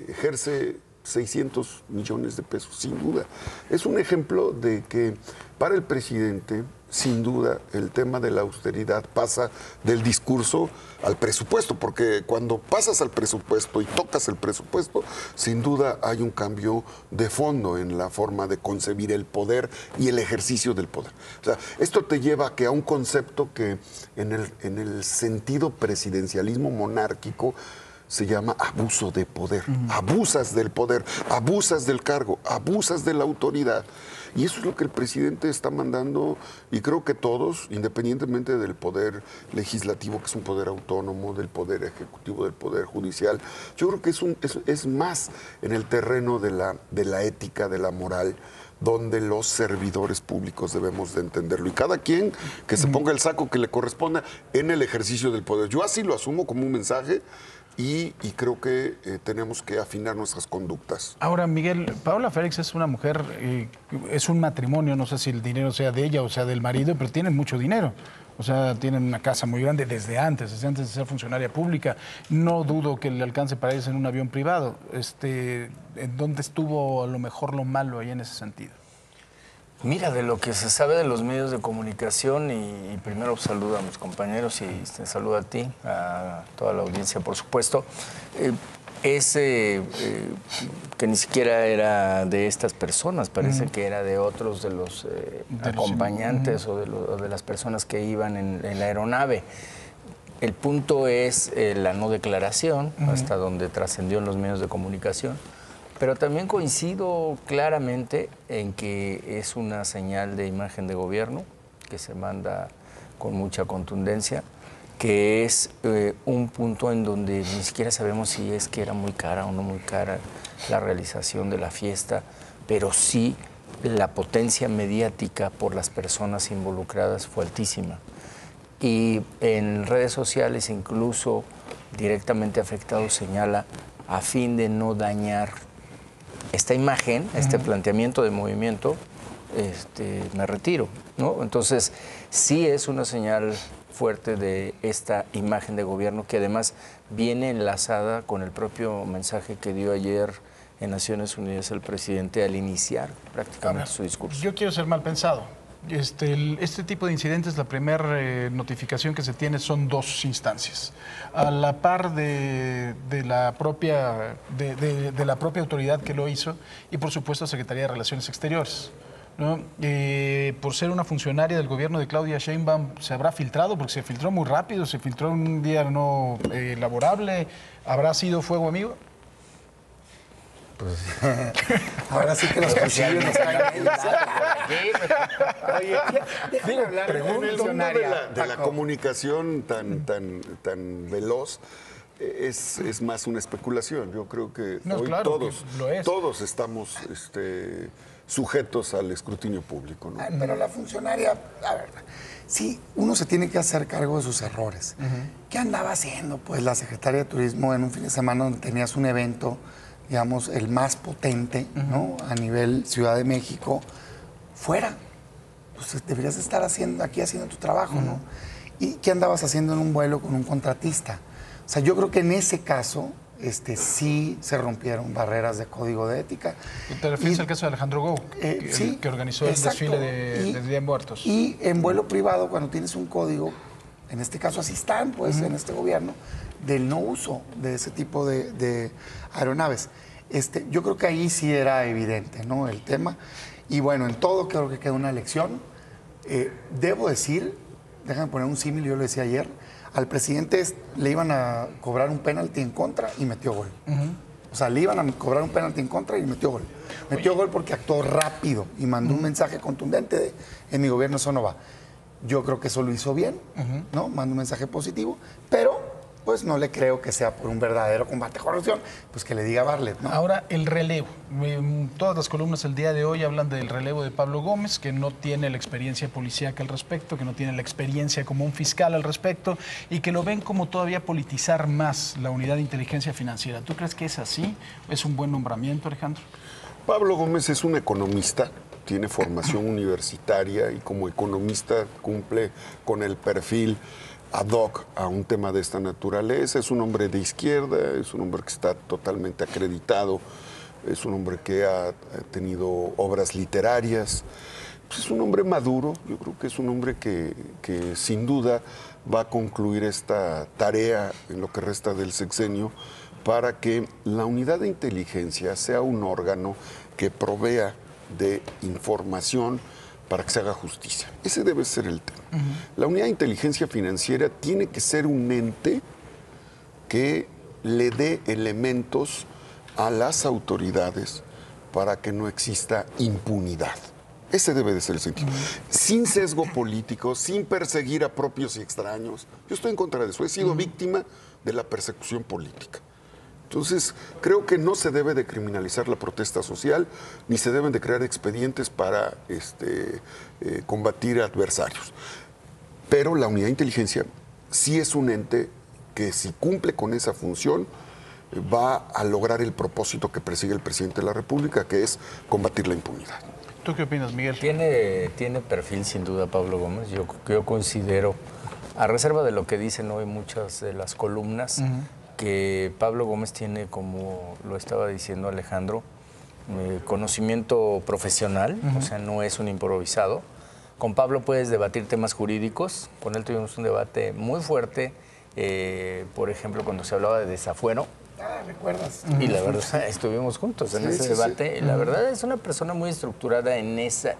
ejerce 600 millones de pesos, sin duda. Es un ejemplo de que para el presidente, sin duda, el tema de la austeridad pasa del discurso al presupuesto, porque cuando pasas al presupuesto y tocas el presupuesto, sin duda hay un cambio de fondo en la forma de concebir el poder y el ejercicio del poder. O sea, esto te lleva a que a un concepto que en el sentido presidencialismo monárquico se llama abuso de poder. Abusas del poder, abusas del cargo, abusas de la autoridad. Y eso es lo que el presidente está mandando, y creo que todos, independientemente del poder legislativo, que es un poder autónomo, del poder ejecutivo, del poder judicial, yo creo que es más en el terreno de la ética, de la moral, donde los servidores públicos debemos de entenderlo. Y cada quien que se ponga el saco que le corresponda en el ejercicio del poder. Yo así lo asumo como un mensaje. Y creo que tenemos que afinar nuestras conductas. Ahora, Miguel, Paola Félix es una mujer, es un matrimonio, no sé si el dinero sea de ella o sea del marido, pero tienen mucho dinero. O sea, tienen una casa muy grande desde antes de ser funcionaria pública. No dudo que le alcance para irse en un avión privado. ¿En dónde estuvo a lo mejor lo malo ahí en ese sentido? Mira, de lo que se sabe de los medios de comunicación, y primero saludo a mis compañeros y te saludo a ti, a toda la audiencia, por supuesto, que ni siquiera era de estas personas, parece que era de otros de los acompañantes o de las personas que iban en la aeronave. El punto es la no declaración, hasta donde trascendió en los medios de comunicación. Pero también coincido claramente en que es una señal de imagen de gobierno que se manda con mucha contundencia, que es un punto en donde ni siquiera sabemos si es que era muy cara o no muy cara la realización de la fiesta, pero sí la potencia mediática por las personas involucradas fue altísima. Y en redes sociales, incluso directamente afectado, señala, a fin de no dañar esta imagen, este planteamiento de movimiento, me retiro, ¿no? Entonces, sí es una señal fuerte de esta imagen de gobierno, que además viene enlazada con el propio mensaje que dio ayer en Naciones Unidas el presidente al iniciar prácticamente su discurso. Yo quiero ser mal pensado. Este tipo de incidentes, la primera notificación que se tiene son dos instancias. A la par de la propia autoridad que lo hizo y, por supuesto, Secretaría de Relaciones Exteriores, ¿no? Por ser una funcionaria del gobierno de Claudia Sheinbaum, se habrá filtrado, porque se filtró muy rápido, se filtró en un día no laborable. ¿Habrá sido fuego amigo? Pues, ahora sí que los cuchillos nos caen. Oye, de la comunicación tan veloz, es más una especulación. Yo creo que hoy claro, todos estamos sujetos al escrutinio público, ¿no? Pero la funcionaria, a ver, sí, uno se tiene que hacer cargo de sus errores. ¿Qué andaba haciendo? Pues la Secretaría de Turismo en un fin de semana donde tenías un evento, digamos, el más potente, ¿no? A nivel Ciudad de México, fuera. pues deberías estar aquí haciendo tu trabajo, ¿no? ¿Y qué andabas haciendo en un vuelo con un contratista? O sea, yo creo que en ese caso sí se rompieron barreras de código de ética. ¿Te refieres al caso de Alejandro Gou, que organizó el desfile de Día de Muertos? Y en vuelo privado, cuando tienes un código, en este caso así están, pues, en este gobierno, del no uso de ese tipo de aeronaves. Yo creo que ahí sí era evidente, ¿no?, el tema. Y bueno, en todo creo que queda una lección. Debo decir, déjame poner un símil, yo lo decía ayer, al presidente le iban a cobrar un penalti en contra y metió gol. O sea, le iban a cobrar un penalti en contra y metió gol. Metió gol porque actuó rápido y mandó un mensaje contundente de en mi gobierno eso no va. Yo creo que eso lo hizo bien, ¿no? Mandó un mensaje positivo, pero pues no le creo que sea por un verdadero combate a corrupción, pues que le diga Bartlett, ¿no? Ahora, el relevo. Todas las columnas el día de hoy hablan del relevo de Pablo Gómez, que no tiene la experiencia policíaca al respecto, que no tiene la experiencia como un fiscal al respecto, y que lo ven como todavía politizar más la unidad de inteligencia financiera. ¿Tú crees que es así? ¿Es un buen nombramiento, Alejandro? Pablo Gómez es un economista, tiene formación universitaria y como economista cumple con el perfil ad hoc a un tema de esta naturaleza. Es un hombre de izquierda, es un hombre que está totalmente acreditado, es un hombre que ha tenido obras literarias, es un hombre maduro. Yo creo que es un hombre que sin duda va a concluir esta tarea en lo que resta del sexenio para que la unidad de inteligencia sea un órgano que provea de información para que se haga justicia. Ese debe ser el tema. La unidad de inteligencia financiera tiene que ser un ente que le dé elementos a las autoridades para que no exista impunidad. Ese debe de ser el sentido. Sin sesgo político, sin perseguir a propios y extraños. Yo estoy en contra de eso. He sido víctima de la persecución política. Entonces, creo que no se debe de criminalizar la protesta social, ni se deben de crear expedientes para combatir adversarios. Pero la unidad de inteligencia sí es un ente que, si cumple con esa función, va a lograr el propósito que persigue el presidente de la República, que es combatir la impunidad. ¿Tú qué opinas, Miguel? Tiene perfil, sin duda, Pablo Gómez. Yo considero, a reserva de lo que dicen hoy muchas de las columnas, que Pablo Gómez tiene, como lo estaba diciendo Alejandro, conocimiento profesional, o sea, no es un improvisado. Con Pablo puedes debatir temas jurídicos, con él tuvimos un debate muy fuerte, por ejemplo, cuando se hablaba de desafuero. ¿Recuerdas? Y la verdad, estuvimos juntos en ese debate. La verdad, es una persona muy estructurada en esa,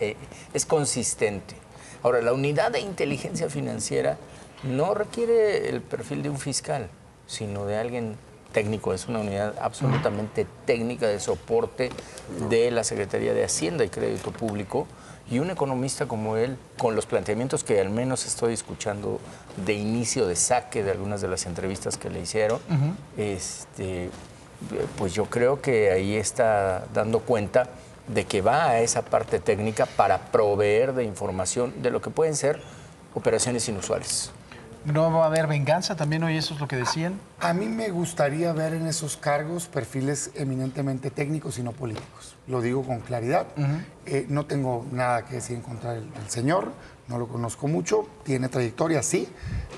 es consistente. Ahora, la unidad de inteligencia financiera no requiere el perfil de un fiscal, sino de alguien técnico. Es una unidad absolutamente técnica de soporte de la Secretaría de Hacienda y Crédito Público, y un economista como él, con los planteamientos que al menos estoy escuchando de inicio, de saque de algunas de las entrevistas que le hicieron, pues yo creo que ahí está dando cuenta de que va a esa parte técnica para proveer de información de lo que pueden ser operaciones inusuales. ¿No va a haber venganza también hoy? ¿Eso es lo que decían? A mí me gustaría ver en esos cargos perfiles eminentemente técnicos y no políticos. Lo digo con claridad. No tengo nada que decir en contra del señor, no lo conozco mucho, tiene trayectoria, sí,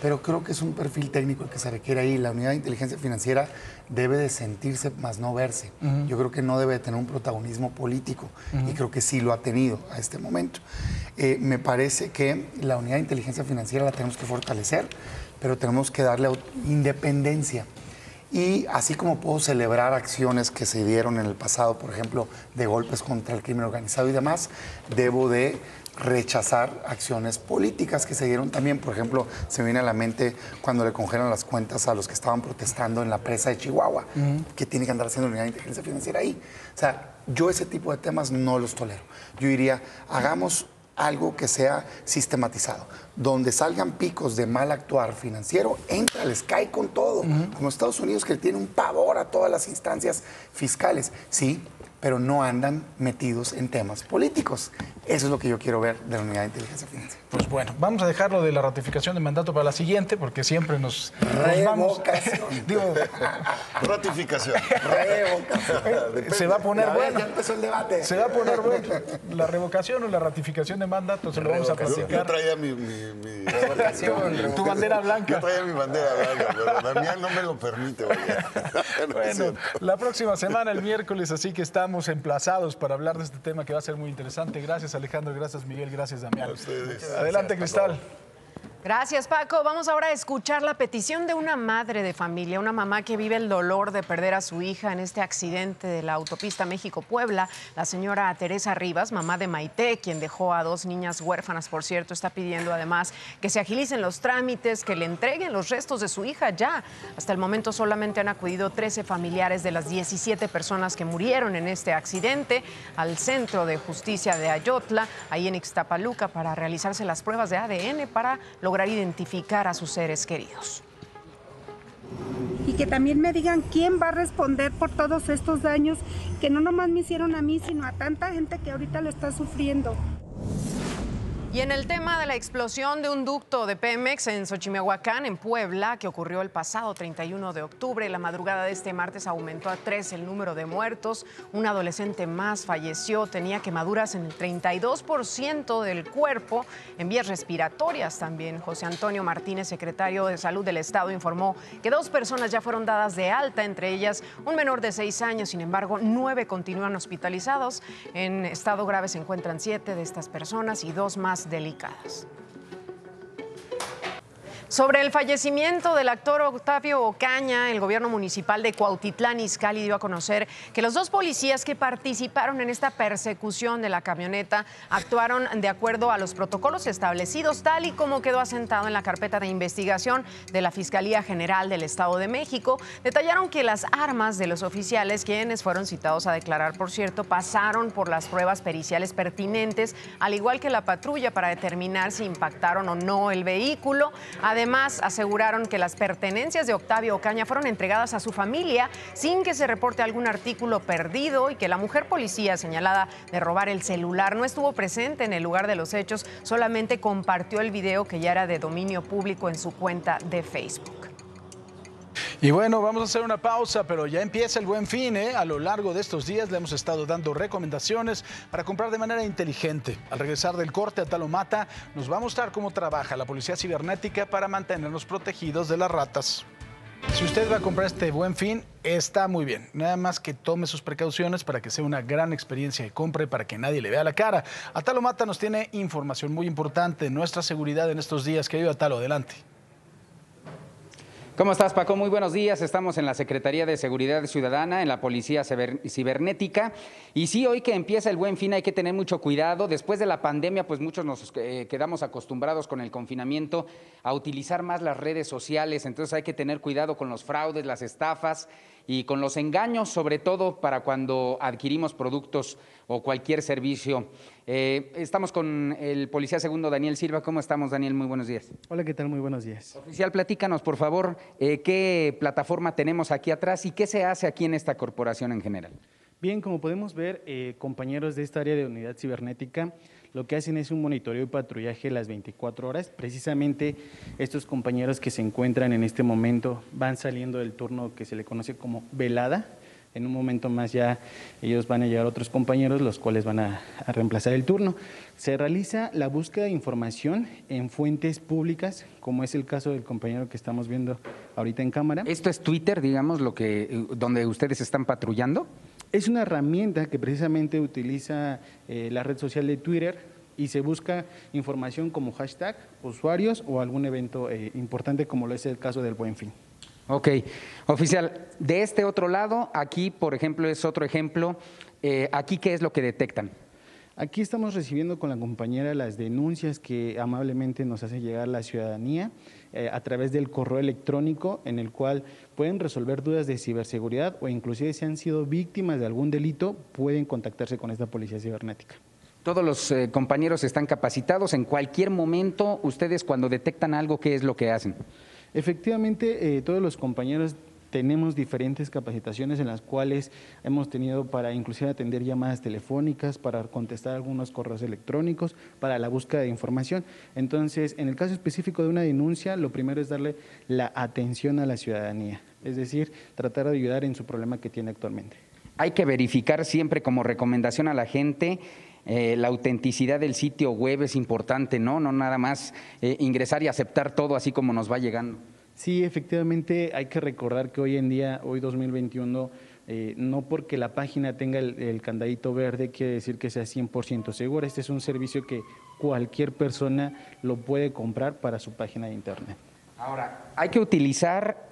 pero creo que es un perfil técnico el que se requiere ahí. La unidad de inteligencia financiera debe de sentirse más no verse. Yo creo que no debe de tener un protagonismo político y creo que sí lo ha tenido a este momento. Me parece que la unidad de inteligencia financiera la tenemos que fortalecer, pero tenemos que darle independencia. Y así como puedo celebrar acciones que se dieron en el pasado, por ejemplo, de golpes contra el crimen organizado y demás, debo de rechazar acciones políticas que se dieron también. Por ejemplo, se me viene a la mente cuando le congelan las cuentas a los que estaban protestando en la presa de Chihuahua, que tiene que andar haciendo unidad de inteligencia financiera ahí. O sea, yo ese tipo de temas no los tolero. Yo diría, hagamos algo que sea sistematizado, donde salgan picos de mal actuar financiero, entra, les cae con todo, como Estados Unidos, que tiene un pavor a todas las instancias fiscales, sí, pero no andan metidos en temas políticos. Eso es lo que yo quiero ver de la Unidad de Inteligencia Financiera. Pues bueno, vamos a dejarlo de la ratificación de mandato para la siguiente, porque siempre nos vamos. Digo, ratificación. Se va a poner bueno. Ya empezó el debate. Se va a poner bueno. La revocación o la ratificación de mandato se lo vamos a platicar. Yo traía mi tu bandera blanca. Yo traía mi bandera blanca, pero Damián no me lo permite. Bueno, la próxima semana, el miércoles, así que estamos emplazados para hablar de este tema que va a ser muy interesante. Gracias, Alejandro, gracias, Miguel, gracias, Damián. Adelante, Cristal. Gracias, Paco. Vamos ahora a escuchar la petición de una madre de familia, una mamá que vive el dolor de perder a su hija en este accidente de la autopista México-Puebla. La señora Teresa Rivas, mamá de Maite, quien dejó a 2 niñas huérfanas, por cierto, está pidiendo además que se agilicen los trámites, que le entreguen los restos de su hija ya. Hasta el momento solamente han acudido 13 familiares de las 17 personas que murieron en este accidente al Centro de Justicia de Ayotla, ahí en Ixtapaluca, para realizarse las pruebas de ADN para lograr identificar a sus seres queridos. Y que también me digan quién va a responder por todos estos daños que no nomás me hicieron a mí, sino a tanta gente que ahorita lo está sufriendo. Y en el tema de la explosión de un ducto de Pemex en Xochimehuacán, en Puebla, que ocurrió el pasado 31 de octubre, la madrugada de este martes aumentó a 3 el número de muertos. Un adolescente más falleció, tenía quemaduras en el 32% del cuerpo, en vías respiratorias también. José Antonio Martínez, secretario de Salud del Estado, informó que 2 personas ya fueron dadas de alta, entre ellas un menor de 6 años. Sin embargo, 9 continúan hospitalizados. En estado grave se encuentran 7 de estas personas y 2 más delicadas. Sobre el fallecimiento del actor Octavio Ocaña, el gobierno municipal de Cuautitlán Izcalli dio a conocer que los 2 policías que participaron en esta persecución de la camioneta actuaron de acuerdo a los protocolos establecidos, tal y como quedó asentado en la carpeta de investigación de la Fiscalía General del Estado de México. Detallaron que las armas de los oficiales, quienes fueron citados a declarar, por cierto, pasaron por las pruebas periciales pertinentes, al igual que la patrulla, para determinar si impactaron o no el vehículo. Además, aseguraron que las pertenencias de Octavio Ocaña fueron entregadas a su familia sin que se reporte algún artículo perdido y que la mujer policía señalada de robar el celular no estuvo presente en el lugar de los hechos, solamente compartió el video que ya era de dominio público en su cuenta de Facebook. Y bueno, vamos a hacer una pausa, pero ya empieza el Buen Fin, ¿eh? A lo largo de estos días le hemos estado dando recomendaciones para comprar de manera inteligente. Al regresar del corte, Atalo Mata nos va a mostrar cómo trabaja la policía cibernética para mantenernos protegidos de las ratas. Si usted va a comprar este Buen Fin, está muy bien. Nada más que tome sus precauciones para que sea una gran experiencia de compra y para que nadie le vea la cara. Atalo Mata nos tiene información muy importante de nuestra seguridad en estos días. Querido Atalo, adelante. ¿Cómo estás, Paco? Muy buenos días. Estamos en la Secretaría de Seguridad Ciudadana, en la Policía Cibernética. Y sí, hoy que empieza el Buen Fin hay que tener mucho cuidado. Después de la pandemia, pues muchos nos quedamos acostumbrados con el confinamiento a utilizar más las redes sociales. Entonces hay que tener cuidado con los fraudes, las estafas y con los engaños, sobre todo para cuando adquirimos productos o cualquier servicio. Estamos con el policía segundo Daniel Silva. ¿Cómo estamos, Daniel? Muy buenos días. Hola, ¿qué tal? Muy buenos días. Oficial, platícanos, por favor, qué plataforma tenemos aquí atrás y qué se hace aquí en esta corporación en general. Bien, como podemos ver, compañeros de esta área de unidad cibernética lo que hacen es un monitoreo y patrullaje las 24 horas. Precisamente estos compañeros que se encuentran en este momento van saliendo del turno que se le conoce como velada. En un momento más ya ellos van a llegar otros compañeros, los cuales van a reemplazar el turno. Se realiza la búsqueda de información en fuentes públicas, como es el caso del compañero que estamos viendo ahorita en cámara. ¿Esto es Twitter, digamos, donde ustedes están patrullando? Es una herramienta que precisamente utiliza la red social de Twitter y se busca información como hashtag, usuarios o algún evento importante, como lo es el caso del Buen Fin. Ok. Oficial, de este otro lado, aquí, por ejemplo, es otro ejemplo. ¿Aquí qué es lo que detectan? Aquí estamos recibiendo con la compañera las denuncias que amablemente nos hace llegar la ciudadanía a través del correo electrónico, en el cual pueden resolver dudas de ciberseguridad o inclusive si han sido víctimas de algún delito, pueden contactarse con esta policía cibernética. Todos los compañeros están capacitados. En cualquier momento, ustedes cuando detectan algo, ¿qué es lo que hacen? Efectivamente, todos los compañeros tenemos diferentes capacitaciones en las cuales hemos tenido para inclusive atender llamadas telefónicas, para contestar algunos correos electrónicos, para la búsqueda de información. Entonces, en el caso específico de una denuncia, lo primero es darle la atención a la ciudadanía, es decir, tratar de ayudar en su problema que tiene actualmente. Hay que verificar siempre como recomendación a la gente la autenticidad del sitio web es importante, ¿no? No nada más ingresar y aceptar todo así como nos va llegando. Sí, efectivamente hay que recordar que hoy en día, hoy 2021, no porque la página tenga el candadito verde quiere decir que sea 100% segura. Este es un servicio que cualquier persona lo puede comprar para su página de internet. Ahora, hay que utilizar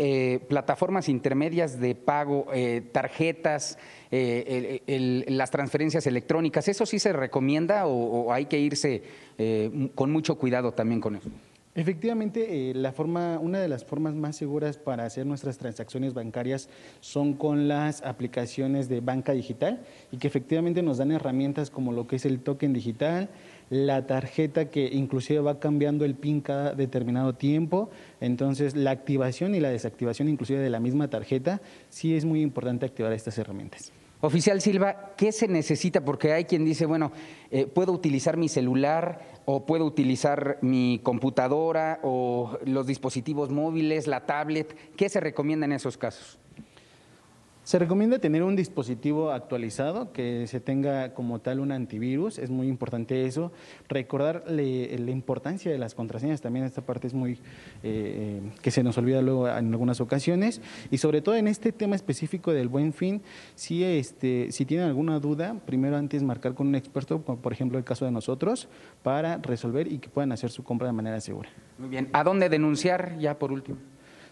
plataformas intermedias de pago, tarjetas, las transferencias electrónicas. ¿Eso sí se recomienda o hay que irse con mucho cuidado también con eso? Efectivamente, una de las formas más seguras para hacer nuestras transacciones bancarias son con las aplicaciones de banca digital y que efectivamente nos dan herramientas como lo que es el token digital, la tarjeta que inclusive va cambiando el PIN cada determinado tiempo, entonces la activación y la desactivación inclusive de la misma tarjeta, sí es muy importante activar estas herramientas. Oficial Silva, ¿qué se necesita? Porque hay quien dice, bueno, puedo utilizar mi celular o puedo utilizar mi computadora o los dispositivos móviles, la tablet. ¿Qué se recomienda en esos casos? Se recomienda tener un dispositivo actualizado, que se tenga como tal un antivirus, es muy importante eso. Recordar la importancia de las contraseñas, también esta parte es muy, que se nos olvida luego en algunas ocasiones. Y sobre todo en este tema específico del Buen Fin, si tienen alguna duda, primero antes marcar con un experto, como por ejemplo el caso de nosotros, para resolver y que puedan hacer su compra de manera segura. Muy bien, ¿a dónde denunciar ya por último?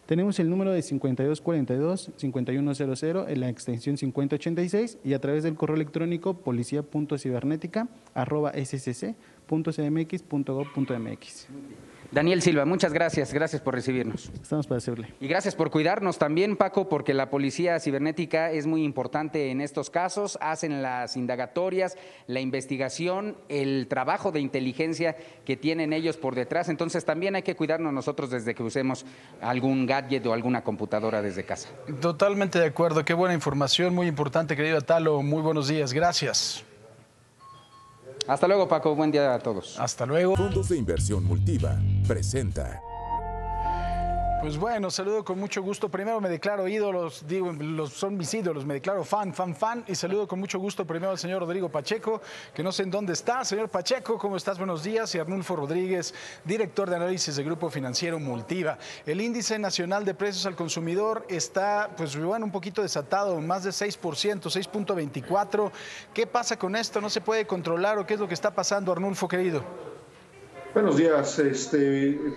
Tenemos el número de 5242-5100 en la extensión 5086 y a través del correo electrónico policía.cibernética@scc.cmx.gov.mx. Daniel Silva, muchas gracias. Gracias por recibirnos. Estamos para servirle. Y gracias por cuidarnos también, Paco, porque la policía cibernética es muy importante en estos casos. Hacen las indagatorias, la investigación, el trabajo de inteligencia que tienen ellos por detrás. Entonces también hay que cuidarnos nosotros desde que usemos algún gadget o alguna computadora desde casa. Totalmente de acuerdo. Qué buena información, muy importante, querido Atalo. Muy buenos días. Gracias. Hasta luego, Paco. Buen día a todos. Hasta luego. Fondos de Inversión Multiva presenta. Pues bueno, saludo con mucho gusto. Primero me declaro ídolos, son mis ídolos, me declaro fan. Y saludo con mucho gusto primero al señor Rodrigo Pacheco, que no sé en dónde está. Señor Pacheco, ¿cómo estás? Buenos días. Y Arnulfo Rodríguez, director de análisis del Grupo Financiero Multiva. El índice nacional de precios al consumidor está, pues bueno, un poquito desatado, más de 6%, 6.24. ¿Qué pasa con esto? ¿No se puede controlar o qué es lo que está pasando, Arnulfo, querido? Buenos días,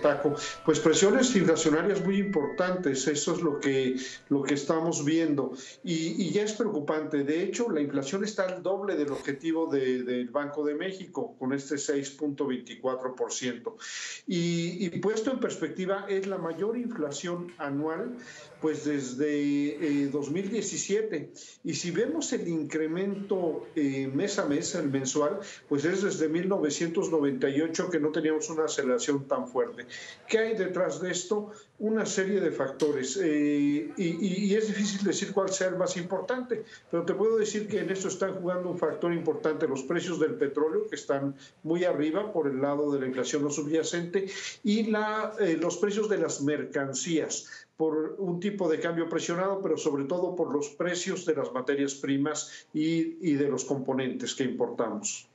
Paco. Pues presiones inflacionarias muy importantes, eso es lo que estamos viendo y ya es preocupante. De hecho, la inflación está al doble del objetivo del Banco de México, con este 6.24%. Y puesto en perspectiva, es la mayor inflación anual pues desde 2017. Y si vemos el incremento mes a mes, el mensual, pues es desde 1998 que no teníamos una aceleración tan fuerte. ¿Qué hay detrás de esto? Una serie de factores y es difícil decir cuál sea el más importante, pero te puedo decir que en esto están jugando un factor importante los precios del petróleo, que están muy arriba por el lado de la inflación no subyacente, y los precios de las mercancías, por un tipo de cambio presionado, pero sobre todo por los precios de las materias primas y de los componentes que importamos.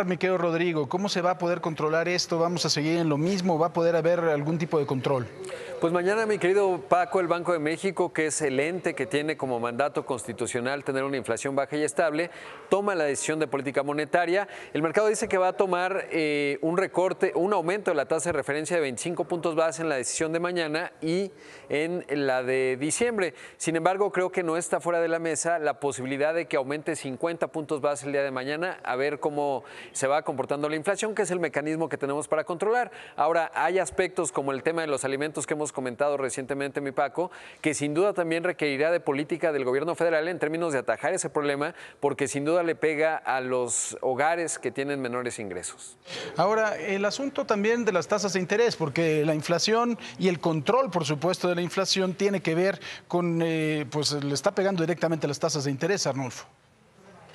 Mi querido Rodrigo, ¿cómo se va a poder controlar esto? ¿Vamos a seguir en lo mismo? ¿Va a poder haber algún tipo de control? Pues mañana, mi querido Paco, el Banco de México, que es el ente que tiene como mandato constitucional tener una inflación baja y estable, toma la decisión de política monetaria. El mercado dice que va a tomar un aumento de la tasa de referencia de 25 puntos base en la decisión de mañana y en la de diciembre. Sin embargo, creo que no está fuera de la mesa la posibilidad de que aumente 50 puntos base el día de mañana, a ver cómo se va comportando la inflación, que es el mecanismo que tenemos para controlar. Ahora, hay aspectos como el tema de los alimentos que hemos comentado recientemente, mi Paco, que sin duda también requerirá de política del gobierno federal en términos de atajar ese problema, porque sin duda le pega a los hogares que tienen menores ingresos. Ahora, el asunto también de las tasas de interés, porque la inflación y el control, por supuesto, de la inflación tiene que ver con, pues le está pegando directamente a las tasas de interés, Arnulfo.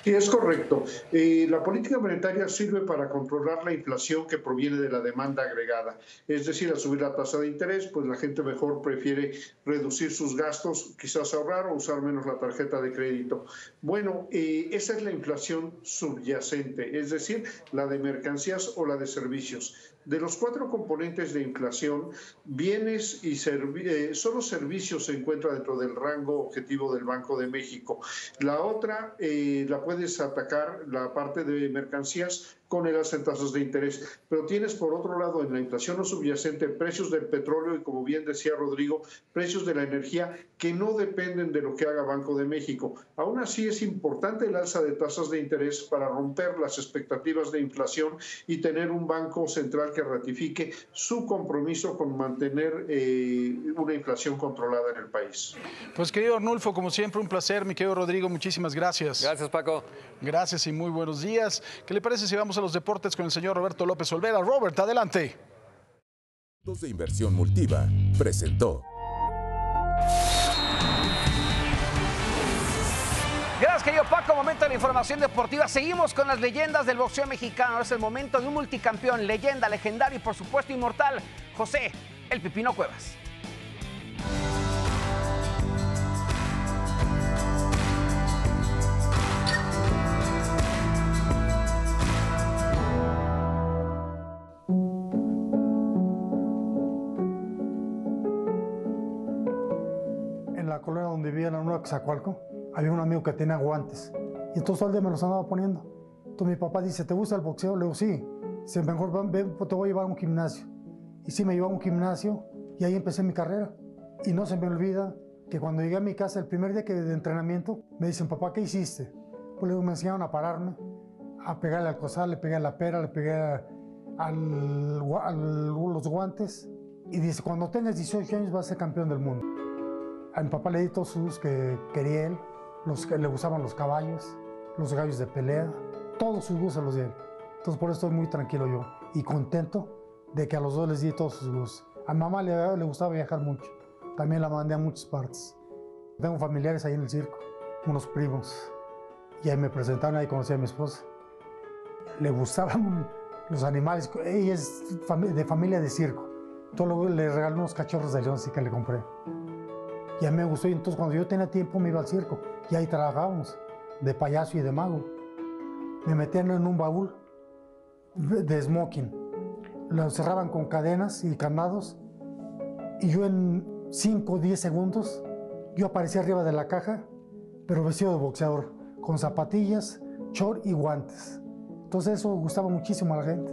Sí, es correcto. La política monetaria sirve para controlar la inflación que proviene de la demanda agregada. Es decir, al subir la tasa de interés, pues la gente mejor prefiere reducir sus gastos, quizás ahorrar o usar menos la tarjeta de crédito. Bueno, esa es la inflación subyacente, es decir, la de mercancías o la de servicios. De los 4 componentes de inflación, bienes y solo servicios se encuentra dentro del rango objetivo del Banco de México. La otra la puedes atacar, la parte de mercancías, con el alza en tasas de interés. Pero tienes, por otro lado, en la inflación no subyacente, precios del petróleo y, como bien decía Rodrigo, precios de la energía que no dependen de lo que haga Banco de México. Aún así, es importante el alza de tasas de interés para romper las expectativas de inflación y tener un banco central que ratifique su compromiso con mantener una inflación controlada en el país. Pues, querido Arnulfo, como siempre, un placer. Mi querido Rodrigo, muchísimas gracias. Gracias, Paco. Gracias y muy buenos días. ¿Qué le parece si vamos a los deportes con el señor Roberto López Olvera? Robert, adelante. Fondos de Inversión Multiva presentó. Gracias, querido Paco. Momento de la información deportiva. Seguimos con las leyendas del boxeo mexicano. Ahora es el momento de un multicampeón, leyenda, legendario y por supuesto inmortal, José El Pipino Cuevas. En la colonia donde vivía en la Nueva Coatzacoalco, había un amigo que tenía guantes. Y entonces todo el día me los andaba poniendo. Entonces mi papá dice, ¿te gusta el boxeo? Le digo, sí. Dice, mejor ven, te voy a llevar a un gimnasio. Y sí, me llevó a un gimnasio y ahí empecé mi carrera. Y no se me olvida que cuando llegué a mi casa, el primer día de entrenamiento, me dicen, papá, ¿qué hiciste? Pues le digo, me enseñaron a pararme, a pegarle al costal, le pegué a la pera, le pegué a los guantes. Y dice, cuando tengas 18 años vas a ser campeón del mundo. A mi papá le di todos sus que quería él, los que le gustaban los caballos, los gallos de pelea, todos sus gustos los di él. Entonces por eso estoy muy tranquilo yo y contento de que a los dos les di todos sus gustos. A mi mamá le gustaba viajar mucho, también la mandé a muchas partes. Tengo familiares ahí en el circo, unos primos, y ahí me presentaron, ahí conocí a mi esposa. Le gustaban los animales, ella es de familia de circo. Entonces le regalé unos cachorros de león, sí que le compré. Y a mí me gustó, y entonces cuando yo tenía tiempo me iba al circo, y ahí trabajábamos, de payaso y de mago. Me metían en un baúl de smoking, lo cerraban con cadenas y candados, y yo en 5 o 10 segundos, yo aparecía arriba de la caja, pero vestido de boxeador, con zapatillas, short y guantes. Entonces eso gustaba muchísimo a la gente.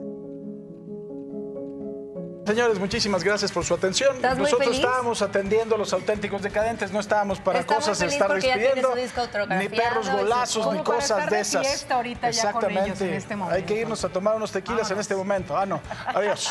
Señores, muchísimas gracias por su atención. Nosotros estábamos atendiendo a los auténticos decadentes, no estábamos para cosas de estar despidiendo, ni perros golazos, ni cosas de esas. Exactamente. Hay que irnos a tomar unos tequilas en este momento. Ah, no. Adiós.